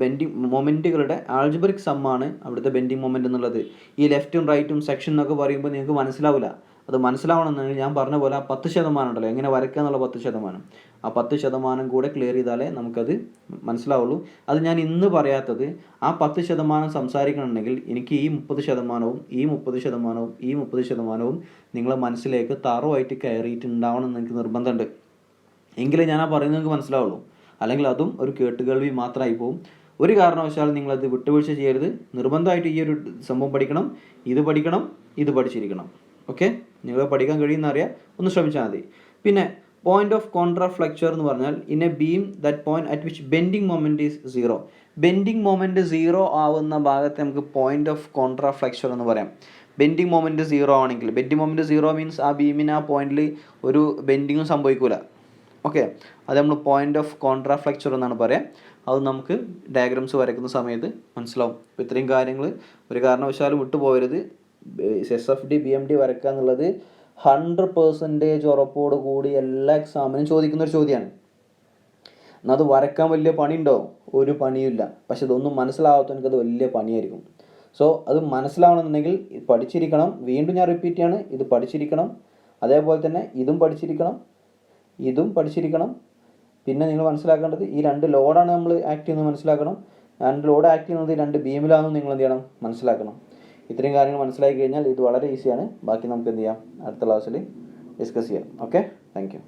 ബെൻഡിങ് മൊമെൻറ്റുകളുടെ ആൾജിബ്രിക് സമ്മാണ് അവിടുത്തെ ബെൻഡിങ് മൊമെൻറ്റ് എന്നുള്ളത്. ഈ ലെഫ്റ്റും റൈറ്റും സെക്ഷൻ എന്നൊക്കെ പറയുമ്പോൾ നിങ്ങൾക്ക് മനസ്സിലാവില്ല. അത് മനസ്സിലാവണമെന്നുണ്ടെങ്കിൽ ഞാൻ പറഞ്ഞ പോലെ ആ 10% ഉണ്ടല്ലോ, എങ്ങനെ വരയ്ക്കുക എന്നുള്ള 10%, ആ 10% കൂടെ ക്ലിയർ ചെയ്താലേ നമുക്കത് മനസ്സിലാവുള്ളൂ. അത് ഞാൻ ഇന്ന് പറയാത്തത്, ആ 10% സംസാരിക്കണമെന്നുണ്ടെങ്കിൽ എനിക്ക് ഈ 30%വും ഈ 30%വും ഈ 30%വും നിങ്ങളെ മനസ്സിലേക്ക് തറവായിട്ട് കയറിയിട്ടുണ്ടാവണം എന്ന് എനിക്ക് നിർബന്ധമുണ്ട്. എങ്കിലേ ഞാൻ ആ പറയുന്നത് നിങ്ങൾക്ക് മനസ്സിലാവുള്ളൂ. അല്ലെങ്കിൽ അതും ഒരു കേട്ടുകേൾവി മാത്രമായി പോകും. ഒരു കാരണവശാലും നിങ്ങളത് വിട്ടുവീഴ്ച ചെയ്യരുത്. നിർബന്ധമായിട്ട് ഈ ഒരു സംഭവം പഠിക്കണം, ഇത് പഠിക്കണം, ഇത് പഠിച്ചിരിക്കണം. ഓക്കെ, നിങ്ങൾ പഠിക്കാൻ കഴിയുന്ന അറിയാം, ഒന്ന് ശ്രമിച്ചാൽ മതി. പിന്നെ പോയിന്റ് ഓഫ് കോൺട്രാഫ്ലെക്ചർ എന്ന് പറഞ്ഞാൽ in A beam that point at which bending moment is 0. Bending moment 0 ആവുന്ന ഭാഗത്ത് നമുക്ക് പോയിന്റ് ഓഫ് കോൺട്രാഫ്ലെക്ചർ എന്ന് പറയാം. ബെൻഡിങ് മൊമെന്റ് 0 ആണെങ്കിൽ, ബെൻഡിങ് മൊമെന്റ് 0 മീൻസ് ആ ബീമിന് ആ പോയിന്റിൽ ഒരു ബെൻഡിങ്ങും സംഭവിക്കില്ല. ഓക്കെ, അത് നമ്മൾ പോയിന്റ് ഓഫ് കോൺട്രാഫ്ലെക്ചർ എന്നാണ് പറയാം. അത് നമുക്ക് ഡയഗ്രാംസ് വരയ്ക്കുന്ന സമയത്ത് മനസ്സിലാവും. അപ്പോൾ ഇത്രയും കാര്യങ്ങൾ ഒരു കാരണവശാലും വിട്ടുപോകരുത്. SFD BMD വരയ്ക്കുക എന്നുള്ളത് 100% ഉറപ്പോട് കൂടി എല്ലാ എക്സാമിനും ചോദിക്കുന്നൊരു ചോദ്യമാണ്. എന്നാൽ അത് വരയ്ക്കാൻ വലിയ പണിയുണ്ടോ? ഒരു പണിയില്ല. പക്ഷെ ഇതൊന്നും മനസ്സിലാവാത്തവർക്ക് അത് വലിയ പണിയായിരിക്കും. സോ അത് മനസ്സിലാവണമെന്നുണ്ടെങ്കിൽ പഠിച്ചിരിക്കണം. വീണ്ടും ഞാൻ റിപ്പീറ്റ് ചെയ്യാണ്, ഇത് പഠിച്ചിരിക്കണം. അതേപോലെ തന്നെ ഇതും പഠിച്ചിരിക്കണം, ഇതും പഠിച്ചിരിക്കണം. പിന്നെ നിങ്ങൾ മനസ്സിലാക്കേണ്ടത് ഈ 2 ലോഡാണ് നമ്മൾ ആക്ട് ചെയ്യുന്നത് മനസ്സിലാക്കണം. 2 ലോഡ് ആക്ട് ചെയ്യുന്നത് 2 ബീമിലാണെന്ന് നിങ്ങൾ എന്ത് ചെയ്യണം? മനസ്സിലാക്കണം. ഇത്രയും കാര്യങ്ങൾ മനസ്സിലാക്കി കഴിഞ്ഞാൽ ഇത് വളരെ ഈസിയാണ്. ബാക്കി നമുക്ക് എന്ത് ചെയ്യാം? അടുത്ത ക്ലാസ്സിൽ ഡിസ്കസ് ചെയ്യാം. Okay, thank you.